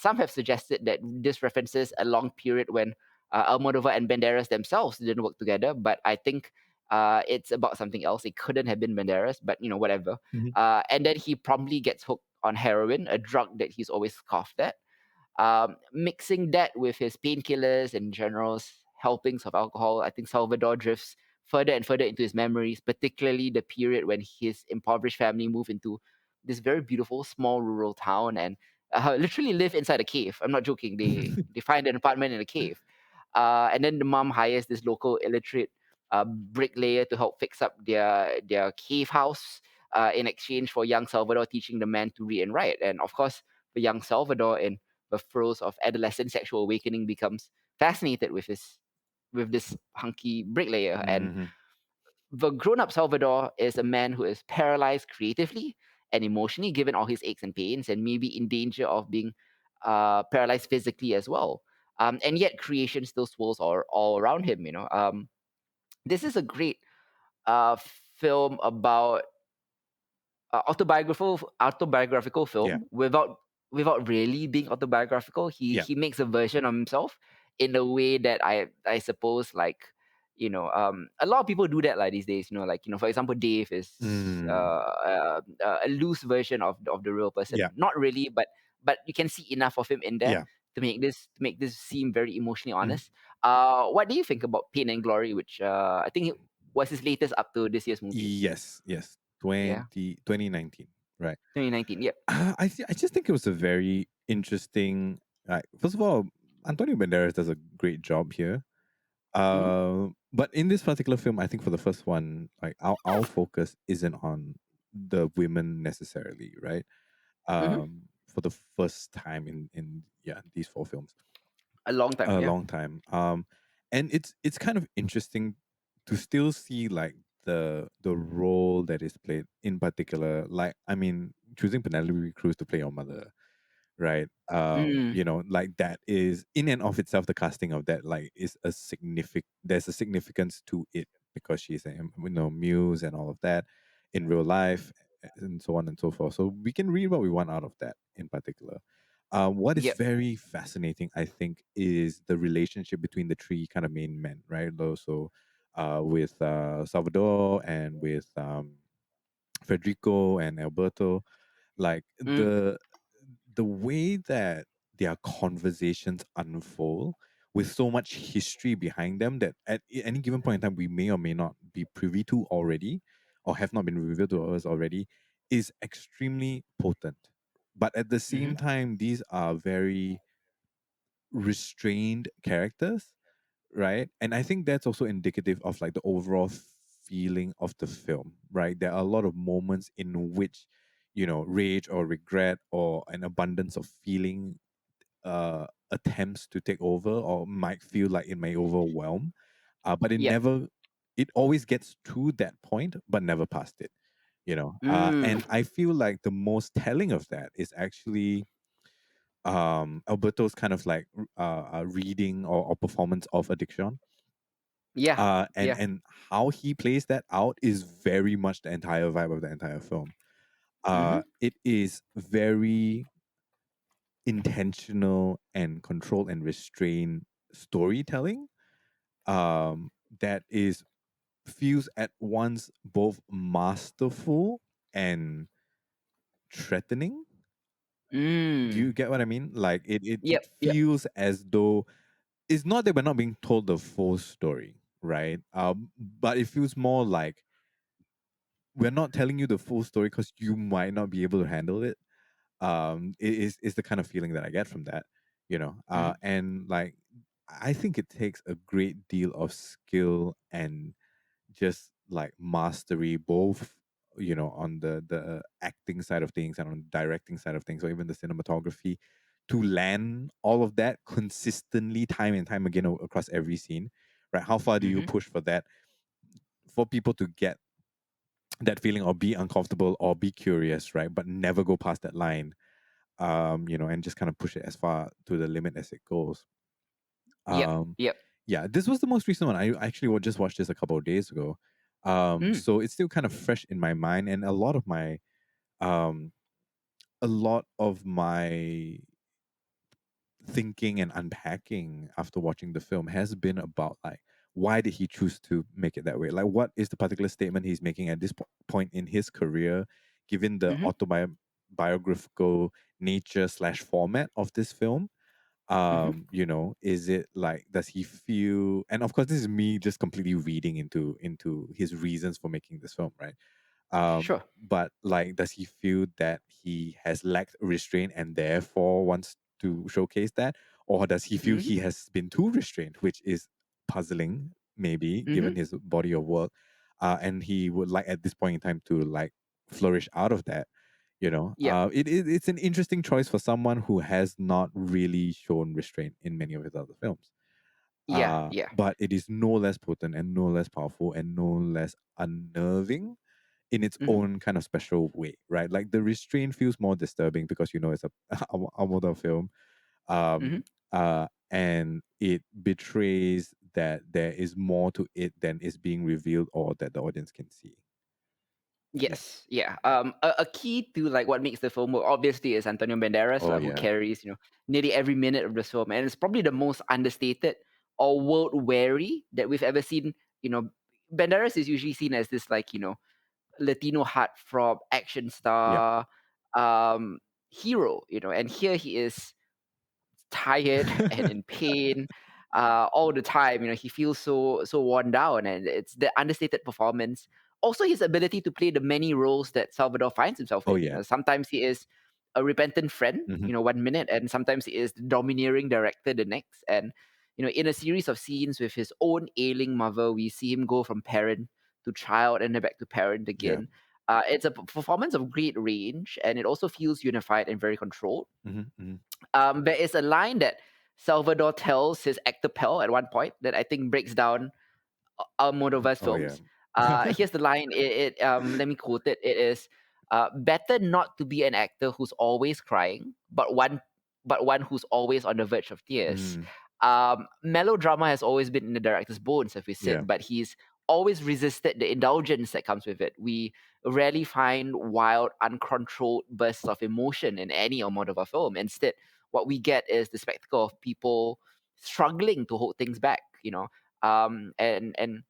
have suggested that this references a long period when Almodovar and Banderas themselves didn't work together. But I think it's about something else. It couldn't have been Banderas, but whatever. Mm-hmm. And then he promptly gets hooked on heroin, a drug that he's always scoffed at. Mixing that with his painkillers and generous helpings of alcohol, I think Salvador drifts further and further into his memories, particularly the period when his impoverished family moved into this very beautiful small rural town and literally live inside a cave. I'm not joking. They find an apartment in a cave, and then the mom hires this local illiterate bricklayer to help fix up their cave house in exchange for young Salvador teaching the man to read and write. And of course, the young Salvador in the throes of adolescent sexual awakening becomes fascinated with this hunky bricklayer. And Mm-hmm. the grown-up Salvador is a man who is paralyzed creatively and emotionally, given all his aches and pains, and maybe in danger of being paralyzed physically as well. And yet creation still swirls all around him. This is a great film about autobiographical Yeah. film without really being autobiographical. He Yeah. he makes a version of himself in a way that I suppose, like, a lot of people do that like these days. Like, for example, Dave is Mm. a loose version of the real Yeah. person. Not really, but you can see enough of him in there Yeah. to make this seem very emotionally Mhm. honest. What do you think about Pain and Glory, which I think it was his latest up to this year's movie? Yes. Yes. Yeah, 2019. Right. 2019. Yep. I just think it was a very interesting. First of all, Antonio Banderas does a great job here. Mhm. But in this particular film, I think for the first one, like our focus isn't on the women necessarily, right? Mhm. For the first time in these four films, A long time, a yeah. long time. And it's kind of interesting to still see like the role that is played in particular. Like, I mean, choosing Penelope Cruz to play your mother, right? Mm, Like that is in and of itself, the casting of that like is a significant. There's a significance to it. because she's a muse and all of that in real life, and so on and so forth. So we can read what we want out of that in particular. What is Yep. very fascinating, I think, is the relationship between the three kind of main men, right? So, with Salvador and with Federico and Alberto, like Mm. the way that their conversations unfold with so much history behind them that at any given point in time we may or may not be privy to already or have not been revealed to us already is extremely potent. But at the Mm-hmm. same time, these are very restrained characters, right? And I think that's also indicative of like the overall feeling of the film, right? There are a lot of moments in which, rage or regret or an abundance of feeling attempts to take over or might feel like it may overwhelm. But Yep. it always gets to that point, but never past it, Mm. and I feel like the most telling of that is actually Alberto's kind of like reading or performance of addiction, Yeah. and Yeah. how he plays that out is very much the entire vibe of the entire film. Mm-hmm. It is very intentional and controlled and restrained storytelling, that is feels at once both masterful and threatening. Do you Mm. get what I mean? Like it Yep. Yep. feels as though it's not that we're not being told the full story, right? But it feels more like we're not telling you the full story because you might not be able to handle it. It is the kind of feeling that I get from that, Mm-hmm. and like I think it takes a great deal of skill and just like mastery, both on the acting side of things and on the directing side of things, or even the cinematography, to land all of that consistently time and time again across every scene, right? How far do you Mm-hmm. push for that, for people to get that feeling or be uncomfortable or be curious, right? But never go past that line, and just kind of push it as far to the limit as it goes. Yep. Um, Yep. yeah, this was the most recent one. I actually just watched this a couple of days ago. Mm. So it's still kind of fresh in my mind, and um, a lot of my thinking and unpacking after watching the film has been about like why did he choose to make it that way? Like, what is the particular statement he's making at this point in his career, given the Mm-hmm. autobiographical nature slash format of this film? Mm-hmm. Is it like, does he feel, and of course this is me just completely reading into his reasons for making this film, right? Sure. But like, does he feel that he has lacked restraint and therefore wants to showcase that, or does he feel Mm-hmm. he has been too restrained, which is puzzling, maybe Mm-hmm. given his body of work, and he would like at this point in time to like flourish out of that. Yep. It's an interesting choice for someone who has not really shown restraint in many of his other films. Yeah. Yeah. But it is no less potent and no less powerful and no less unnerving in its Mm-hmm. own kind of special way, right? Like the restraint feels more disturbing because it's a Almodóvar film, Mm-hmm. and it betrays that there is more to it than is being revealed or that the audience can see. Yeah. Yes, yeah. A key to like what makes the film work obviously is Antonio Banderas, Oh like who yeah. carries nearly every minute of the film, and it's probably the most understated or world weary that we've ever seen. You know, Banderas is usually seen as this like Latino heartthrob action Yeah. star, um, hero. And here he is tired and in pain all the time. He feels so worn down, and it's the understated performance. Also, his ability to play the many roles that Salvador finds himself Oh in. yeah. Sometimes he is a repentant friend, Hmm. 1 minute, and sometimes he is the domineering director the next. And in a series of scenes with his own ailing mother, we see him go from parent to child and then back to parent Yeah. again. It's a performance of great range, and it also feels unified and very controlled. Hmm. Hmm. There is a line that Salvador tells his actor pal at one point that I think breaks down Almodovar's Oh yeah. films. Here's the line. Let me quote it. It is better not to be an actor who's always crying, but one who's always on the verge of tears. Mm, Melodrama has always been in the director's bones, as we yeah. said, but he's always resisted the indulgence that comes with it. We rarely find wild, uncontrolled bursts of emotion in any Almodóvar film. Instead, what we get is the spectacle of people struggling to hold things back, and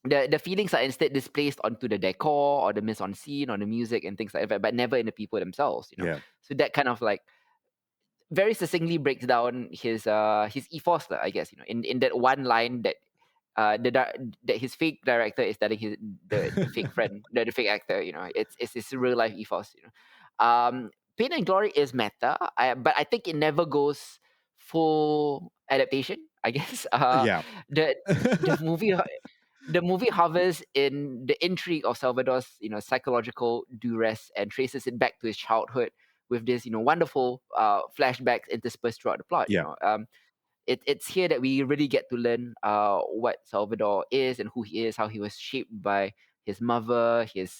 the feelings are instead displaced onto the decor or the mise en scene or the music and things like that, but never in the people themselves. Yeah. So that kind of like very succinctly breaks down his ethos, lah, I guess, in that one line that that his fake director is telling the fake friend, the fake actor. It's his real life ethos. Pain and Glory is meta, but I think it never goes full adaptation, I guess. Yeah. The the movie the movie hovers in the intrigue of Salvador's, psychological duress and traces it back to his childhood with this, wonderful flashbacks interspersed throughout the plot. Yeah. It's here that we really get to learn what Salvador is and who he is, how he was shaped by his mother, his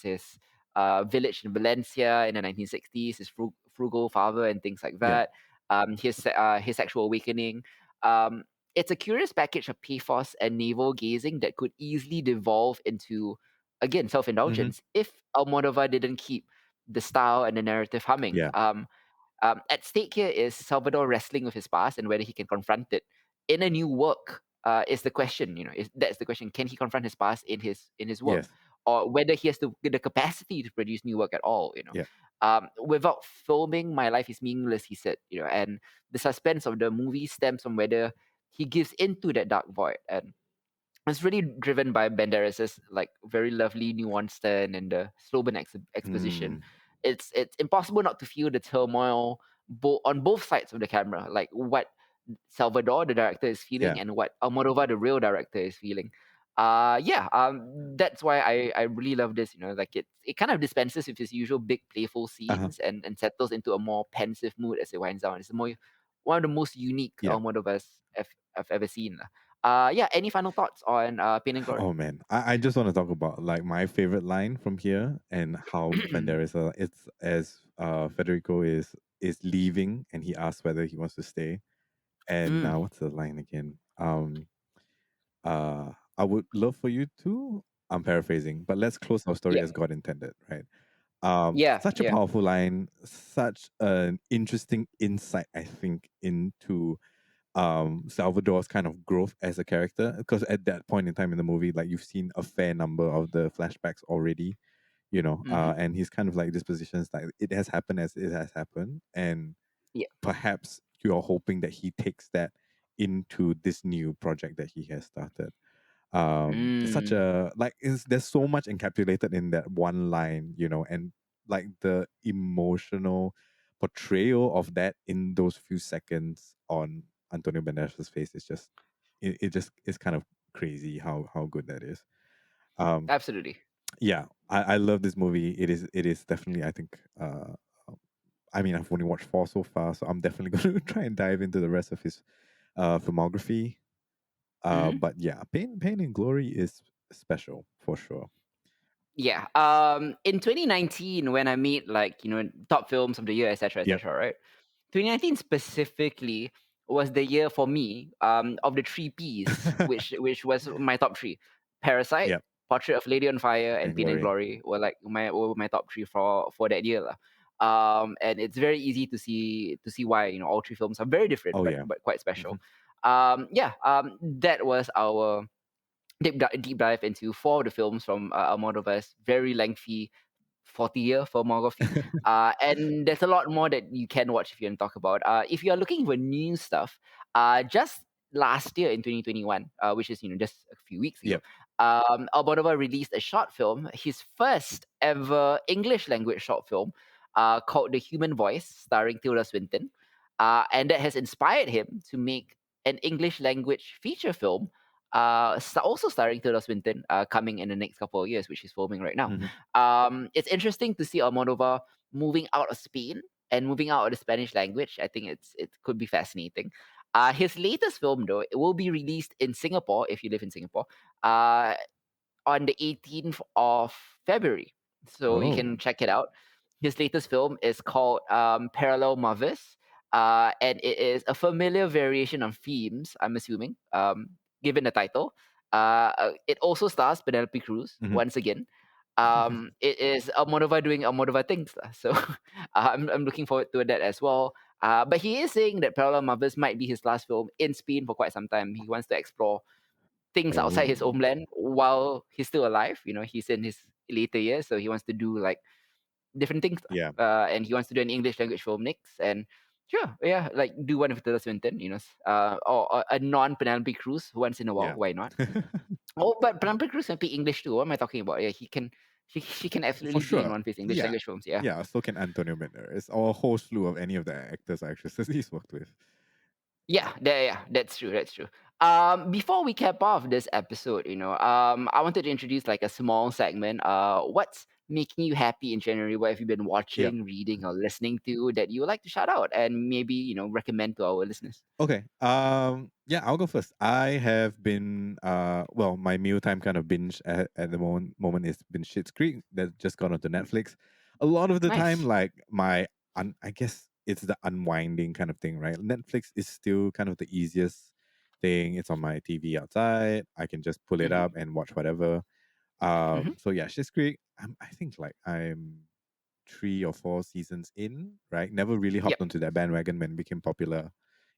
village in Valencia in the 1960s, his frugal father, and things like Yeah. that. His sexual awakening. Um, it's a curious package of pathos and navel gazing that could easily devolve into, again, self Hmm. indulgence if Almodovar didn't keep the style and the narrative humming. Yeah. At stake here is Salvador wrestling with his past and whether he can confront it in a new work. Is the question, that's the question. Can he confront his past in his work, Yes. or whether he has the capacity to produce new work at all? Yeah. Without filming, my life is meaningless, he said. And the suspense of the movie stems from whether he gives into that dark void, and it's really driven by Banderas's like very lovely nuanced turn and the slow burn exposition. Mm. It's impossible not to feel the turmoil on both sides of the camera, like what Salvador, the director, is feeling, Yeah. and what Almodovar, the real director, is feeling. Yeah, that's why I really love this. Like it kind of dispenses with his usual big playful Uh-huh. scenes and settles into a more pensive mood as it winds down. It's more one of the most unique Yeah. Almodovars I've ever seen. Yeah. Any final thoughts on Pain and Glory? Oh man, I just want to talk about like my favorite line from here and how Banderas it's as Federico is leaving and he asks whether he wants to stay. And Mm, what's the line again? I would love for you to. I'm paraphrasing, but let's close our story yeah. as God intended, right? Yeah. Such a Yeah. powerful line, such an interesting insight, I think, into Salvador's kind of growth as a character. Because at that point in time in the movie, like you've seen a fair number of the flashbacks already, Mm-hmm. and he's kind of like this position is like it has happened as it has happened, and Yeah. perhaps you're hoping that he takes that into this new project that he has started. Such Mm, a like there's so much encapsulated in that one line, and like the emotional portrayal of that in those few seconds on Antonio Banderas's face is just it just is kind of crazy how good that is. um absolutely. yeah, I love this movie. It is definitely, I think, I mean, I've only watched four so far, so I'm definitely going to try and dive into the rest of his filmography. Mm-hmm. But yeah, Pain and Glory is special for sure. Yeah. In 2019, when I made like top films of the year, etc., Yep. etc., right? 2019 specifically was the year for me of the three P's, which was my top three: Parasite, Yep. Portrait of Lady on Fire, and And Pain and Glory. Glory were my top three for that year lah. And it's very easy to see why all three films are very different Oh but yeah. but quite Hmm. special. Yeah. That was our deep dive into four of the films from Almodovar's very lengthy 40-year filmography. And there's a lot more that you can watch if you want to talk about. If you are looking for new stuff, just last year in 2021, which is just a few weeks ago, Yep. Almodovar released a short film, his first ever English language short film, called The Human Voice, starring Tilda Swinton. And that has inspired him to make an English language feature film, also starring Tilda Swinton, coming in the next couple of years, which he's filming right now. Hmm. It's interesting to see Almodovar moving out of Spain and moving out of the Spanish language. I think it could be fascinating. His latest film, though, it will be released in Singapore if you live in Singapore, uh, on the 18th of February. So you Oh. can check it out. His latest film is called Parallel Mothers, and it is a familiar variation on themes, I'm assuming, given the title. It also stars Penelope Cruz Mhm. once again. It is Almodovar doing Almodovar things, lah. So I'm looking forward to that as well. But he is saying that Parallel Mothers might be his last film in Spain for quite some time. He wants to explore things outside his Oh, homeland while he's still alive. He's in his later years, so he wants to do like different things. yeah, And he wants to do an English language film next. And sure, yeah, like do one with Tilda Swinton, or a non Penelope Cruz once in a while. yeah. Why not? Oh, but Penelope Cruz can speak English too. What am I talking about? Yeah, she can For absolutely be in sure. one of his English Yeah. language films. Yeah. Yeah, so can Antonio Banderas or a whole slew of any of the actors or actresses he's worked with. Yeah, that's true. That's true. Before we cap off this episode, I wanted to introduce like a small segment. What's making you happy in January? What have you been Yep. watching, reading, or listening to that you would like to shout out and maybe recommend to our listeners? Okay. Yeah, I'll go first. I have been well, my mealtime kind of binge at the moment is been Schitt's Creek that just got onto Netflix. A lot of the time, Nice. like I guess it's the unwinding kind of thing, right? Netflix is still kind of the easiest thing. It's on my TV outside. I can just pull it Hmm. up and watch whatever. Hmm. So yeah, Schitt's Creek. I think like I'm 3 or 4 seasons in, right? Never really Yep. hopped onto that bandwagon when it became popular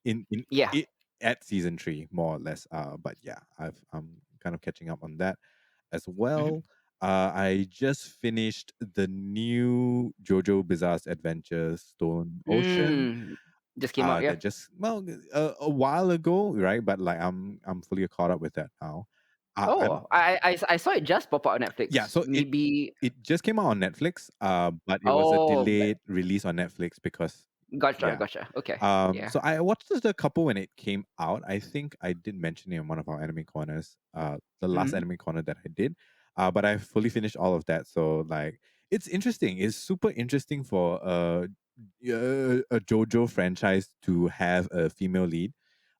in Yeah. it at season 3, more or less. But yeah, I'm kind of catching up on that as Hmm. well. I just finished the new JoJo Bizarre's Adventures Stone Ocean. Just came out. Yeah. That just well a while ago, right? But like I'm fully caught up with that now. I'm Oh, I saw it just pop out on Yeah, Netflix. so Maybe. it just came out on Netflix, but it was a Oh, delayed release on Netflix because gotcha, yeah. gotcha. Okay. Yeah. So I watched just a couple when it came out. I think I did mention it in one of our anime corners, the last Hmm. anime corner that I did. But I fully finished all of that. So like it's interesting. It's super interesting for a JoJo franchise to have a female lead.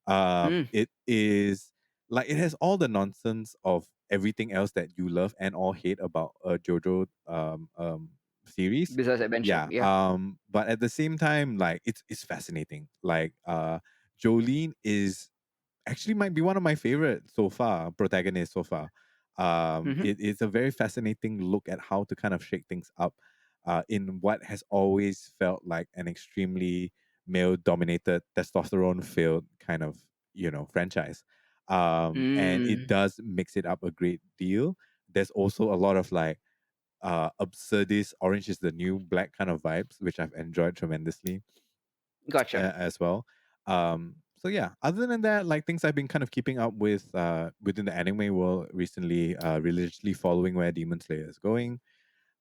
Mm. It is like it has all the nonsense of everything else that you love and or hate about a JoJo series. Business adventure. Yeah. Yeah. But at the same time, like it's fascinating. Like Jolene is actually might be one of my favorite so far protagonists so far. Hmm. It's a very fascinating look at how to kind of shake things up in what has always felt like an extremely male dominated testosterone filled kind of franchise. And it Mm. does mix it up a great deal. There's also a lot of like absurdist orange is the new black kind of vibes, which I've enjoyed tremendously Gotcha. as well. So yeah, other than that, like things I've been kind of keeping up with within the anime world recently, religiously following where Demon Slayer is going.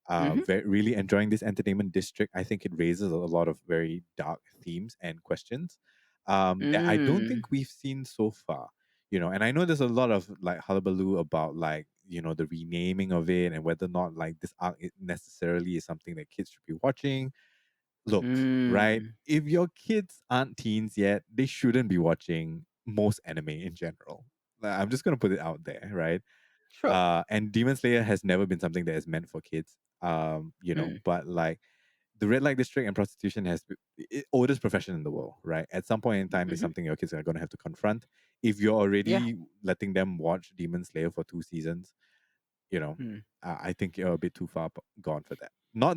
Hmm. Really enjoying this entertainment district. I think it raises a lot of very dark themes and questions that I don't Mm. think we've seen so far. And I know there's a lot of like hullabaloo about like the renaming of it and whether or not like this arc necessarily is something that kids should be watching. Look, right? Mm. If your kids aren't teens yet, they shouldn't be watching most anime in general. I'm just gonna put it out there, right? Sure. And Demon Slayer has never been something that is meant for kids. Mm. But like the red light district and prostitution oldest profession in the world, right? At some point in time, it's Hmm. something your kids are gonna have to confront. If you're Yeah. already letting them watch Demon Slayer for 2 seasons, you know, Mm. I think you're a bit too far gone for that. Not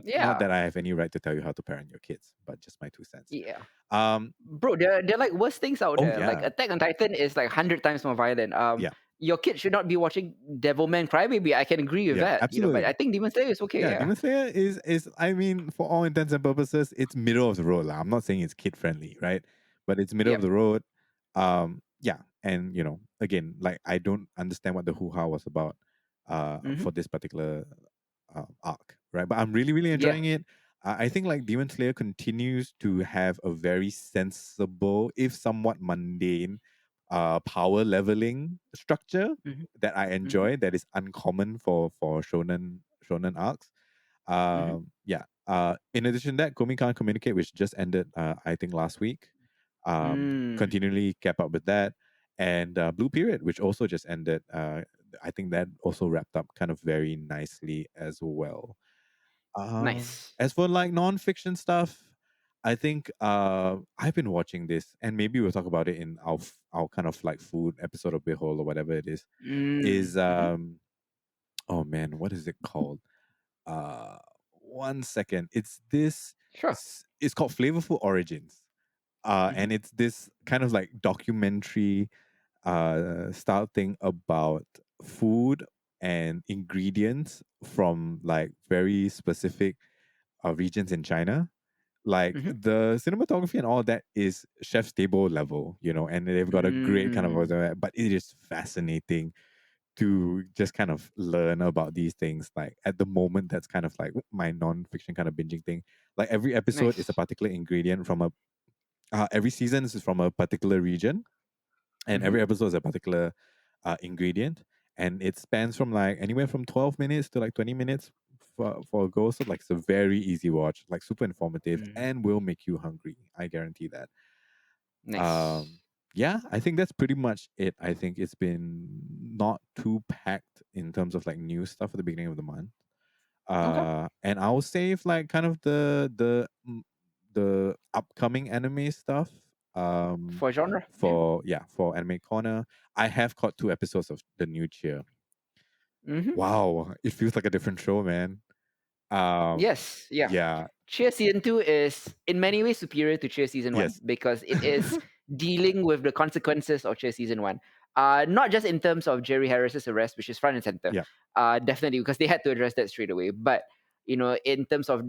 Yeah. that I have any right to tell you how to parent your kids, but just my 2 cents. Yeah. Um, Bro, there are like worse things out oh there. Like yeah, Attack on Titan is like 100 times more violent. yeah, Your kid should not be watching Devilman Crybaby. I can agree with yeah, that. But I absolutely. think Demon Slayer is okay. Yeah, Yeah. Demon Slayer is I mean, for all intents and purposes, it's middle of the road. Lah. I'm not saying it's kid friendly, right? But it's middle of Yep. the road. Yeah, and again, like I don't understand what the hoo ha was about, Hmm. for this particular arc, right? But I'm really, really Yeah. enjoying it. I think like Demon Slayer continues to have a very sensible, if somewhat mundane, power leveling structure Hmm. that I Hmm. enjoy. That is uncommon for shonen arcs. Hmm. Yeah. In addition to that, Komi Can't Communicate, which just ended, I think last week. Mm. Continually kept up with that, and Blue Period, which also just ended. I think that also wrapped up kind of very nicely as well. Nice. As for like non-fiction stuff, I think I've been watching this, and maybe we'll talk about it in our kind of like food episode of Behold or whatever it is. Is Mm-hmm. oh man, what is it called? Uh, 1 second. It's this. Sure. It's called Flavorful Origins. Mm-hmm. And it's this kind of like documentary style thing about food and ingredients from like very specific regions in China. Like Mm-hmm. the cinematography and all that is chef's table level, you know, and they've got a great kind of, Mm. but it is fascinating to just kind of learn about these things. Like at the moment, that's kind of like my non-fiction kind of binging thing. Like every episode is a Nice. particular ingredient from a every season is from a particular region, and Mm-hmm. every episode is a particular ingredient, and it spans from like anywhere from 12 minutes to like 20 minutes for a go. So like it's a very easy watch, like super informative, Mm. and will make you hungry. I guarantee that. Nice. Um, yeah, I think that's pretty much it. I think it's been not too packed in terms of like new stuff at the beginning of the month. Okay. And I'll save like kind of the upcoming anime stuff. Um, For genre, yeah. for Anime Corner, I have caught 2 episodes of the new Cheer. Mm-hmm. Wow, it feels like a different show, man. Um, Yes, yeah. yeah, Cheer season 2 is in many ways superior to Cheer season 1 yes, because it is dealing with the consequences of Cheer season 1. Not just in terms of Jerry Harris's arrest, which is front and center, yeah, definitely because they had to address that straight away. But in terms of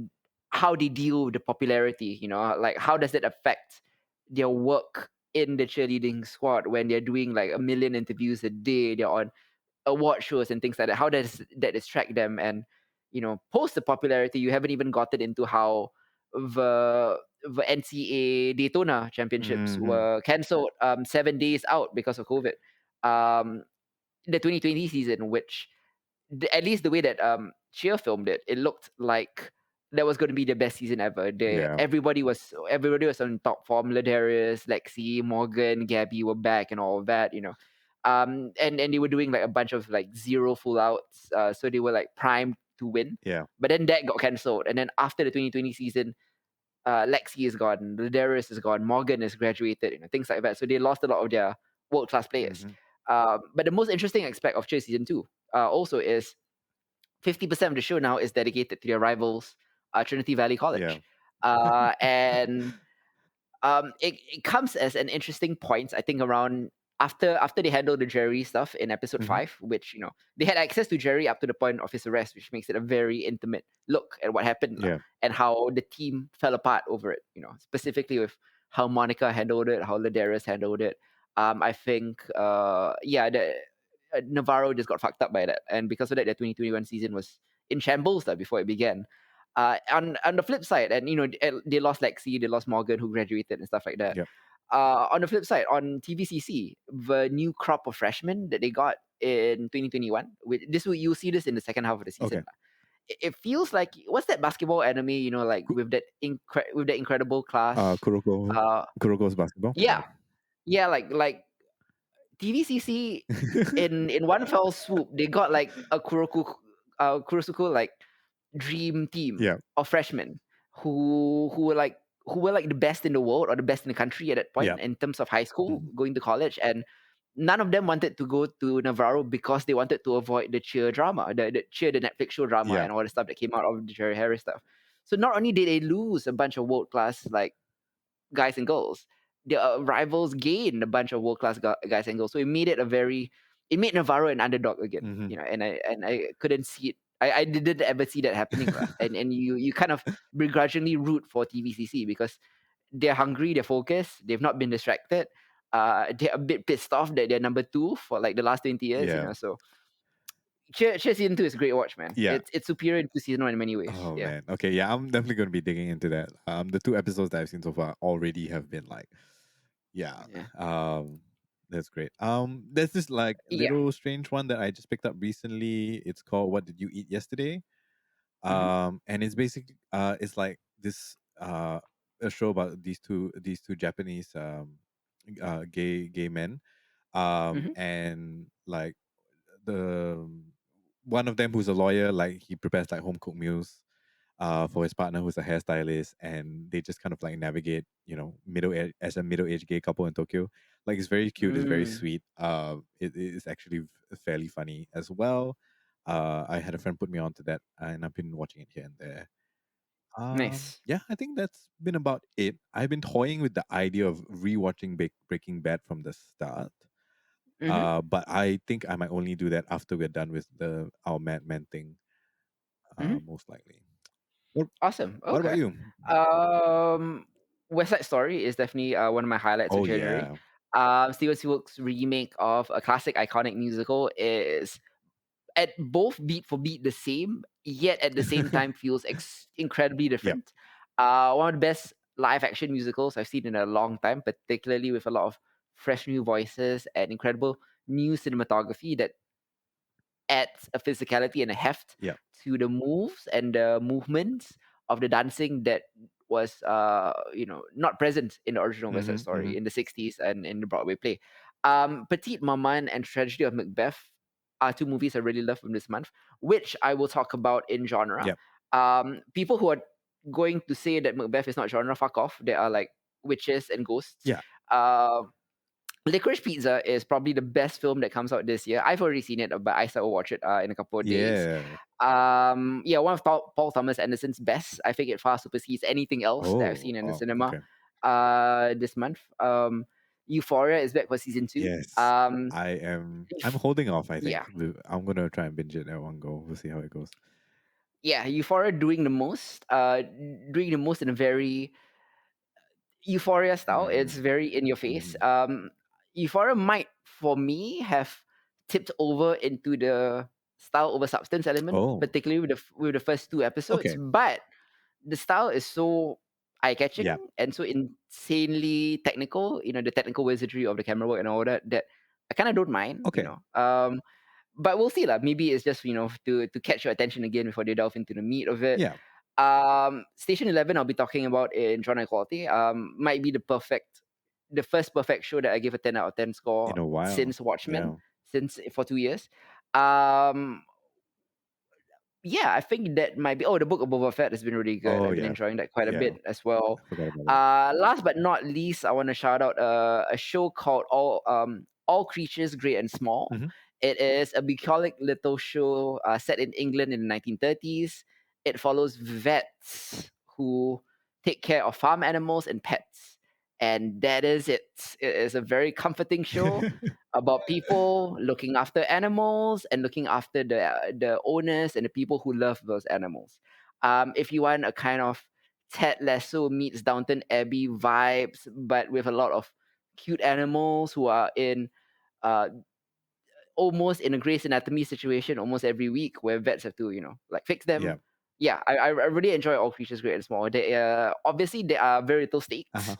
how they deal with the popularity, like how does it affect their work in the cheerleading squad when they're doing like a million interviews a day, they're on award shows and things like that. How does that distract them? And post the popularity, you haven't even gotten into how the NCA Daytona Championships hmm, were cancelled 7 days out because of COVID. Um, the 2020 season, which at least the way that Cheer filmed it, it looked like that was going to be the best season ever. yeah, Everybody was on top form. Ladarius, Lexi, Morgan, Gabby were back and all of that. And they were doing like a bunch of like zero full outs, so they were like primed to win. yeah, But then that got cancelled, and then after the 2020 season, Lexi is gone, Ladarius is gone, Morgan is graduated, things like that. So they lost a lot of their world class players. hmm, But the most interesting aspect of Cheer season 2 also is 50% of the show now is dedicated to their rivals, Trinity Valley yeah, College. And it comes as an interesting point, I think, around after they handled the Jerry stuff in episode hmm, 5, which they had access to Jerry up to the point of his arrest, which makes it a very intimate look at what happened lah, yeah, and how the team fell apart over it. Specifically with how Monica handled it, how Ladarius handled it. I think, Navarro just got fucked up by that, and because of that, the 2021 season was in shambles lah before it began. On the flip side, and they lost Lexi, they lost Morgan, who graduated and stuff like that. yeah. On the flip side, on TVCC, the new crop of freshmen that they got in 2021, you'll see this in the second half of the season. Okay. It feels like, what's that basketball anime? Like Ku- with that incredible class. Uh, Kuroko's basketball. Yeah. yeah, yeah, like TVCC in one fell swoop, they got like a Kurosuko like dream team Yeah. of freshmen who were like the best in the world or the best in the country at that Yeah. point in terms of high school Mhm. going to college, and none of them wanted to go to Navarro because they wanted to avoid the cheer drama, the Netflix show drama, Yeah. and all the stuff that came out of the Jerry Harris stuff. So not only did they lose a bunch of world class like guys and girls, their rivals gained a bunch of world class guys and girls. So it made Navarro an underdog again. Hmm. And I couldn't see it. I didn't ever see that happening, lah. And you kind of begrudgingly root for TVCC because they're hungry, they're focused, they've not been distracted. They're a bit pissed off that they're number 2 for like the last 20 years. Yeah. So Cheer season 2 is a great watch, man. Yeah. It's superior to season 1 in many ways. Oh Yeah. man. Okay. Yeah, I'm definitely going to be digging into that. The 2 episodes that I've seen so far already have been like, yeah. Yeah. That's great. There's this like Yeah. little strange one that I just picked up recently. It's called "What Did You Eat Yesterday?" Hmm. And it's basically it's like this a show about these two Japanese gay men, Hmm. and like the one of them who's a lawyer, like he prepares like home cooked meals, for his partner who's a hairstylist, and they just kind of like navigate, as a middle-aged gay couple in Tokyo. Like it's very cute, it's very Mm, sweet. It is actually fairly funny as well. I had a friend put me onto that, and I've been watching it here and there. nice. Yeah, I think that's been about it. I've been toying with the idea of rewatching Breaking Bad from the start. Mm-hmm. But I think I might only do that after we're done with the our Mad Men thing, Mm-hmm. most likely. What Awesome. What about Okay. you? Um, West Side Story is definitely one of my highlights of Oh January. yeah. Steven Spielberg's remake of a classic iconic musical is at both beat for beat the same, yet at the same time feels incredibly Yep. different. One of the best live action musicals I've seen in a long time, particularly with a lot of fresh new voices and incredible new cinematography that adds a physicality and a heft Yep. to the moves and the movements of the dancing that was not present in the original West Side Mm-hmm, mm-hmm. Story in the 60s and in the Broadway play. Petite Maman and Tragedy of Macbeth are two movies I really love from this month, which I will talk about in genre. Yep. People who are going to say that Macbeth is not genre, fuck off. They are like witches and ghosts. Yeah. Uh, Licorice Pizza is probably the best film that comes out this year. I've already seen it, but I still will watch it in a couple of days. Yeah. Yeah, one of Paul Thomas Anderson's best. I think it far supersedes anything else that I've Oh seen in the wow. cinema Okay. this month. Euphoria is back for season 2. Yes. I'm If- holding off. I yeah, think I'm gonna try and binge it at one go. We'll see how it goes. yeah, Euphoria doing the most in a very Euphoria style. It's Mm. very in your face. Mm-hmm. Euphoria might, for me, have tipped over into the style over substance element, Oh. particularly with the first 2 episodes. Okay. But the style is so eye-catching Yeah. and so insanely technical. The technical wizardry of the camera work and all that. That I kind of don't mind. Okay. But we'll see lah. Maybe it's just to catch your attention again before they delve into the meat of it. Yeah. Station 11 I'll be talking about in Genre Equality. Might be the first perfect show that I give a 10 out of 10 score In a while. since Watchmen, Yeah. since for 2 years. Um, yeah, I think that might be. Oh, the Book of Boba Fett has been really good. Oh I've been yeah. enjoying that quite a Yeah. bit as well. I forgot about that. Last but not least, I want to shout out a show called All Creatures Great and Small. Mm-hmm. It is a bucolic little show set in England in the 1930s. It follows vets who take care of farm animals and pets, and that is it. It is a very comforting show about people looking after animals and looking after the owners and the people who love those animals. If you want a kind of Ted Lasso meets Downton Abbey vibes, but with a lot of cute animals who are in uh, almost in a Grey's Anatomy situation almost every week, where vets have to like fix Yeah. them. Yeah, I really enjoy All Creatures Great and Small. They obviously there are very little Uh-huh. stakes.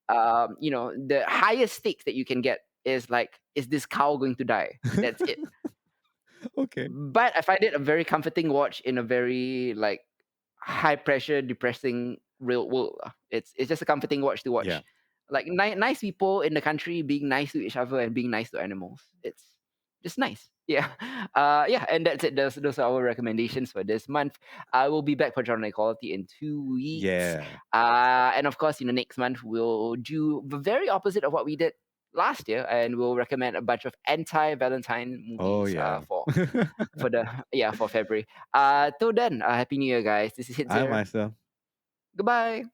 The highest stakes that you can get is like, is this cow going to die? That's it. Okay. But I find it a very comforting watch in a very like high pressure, depressing real world. It's just a comforting watch to Yeah. watch. Like nice people in the country being nice to each other and being nice to animals. It's just nice. Yeah. Yeah, and that's it. Those are our recommendations for this month. I will be back for Genre Equality in 2 weeks. Yeah. And of course, next month we'll do the very opposite of what we did last year, and we'll recommend a bunch of anti-Valentine Oh movies yeah. for the for February. Till then, happy New Year, guys. This is I Hitzer. myself. Goodbye.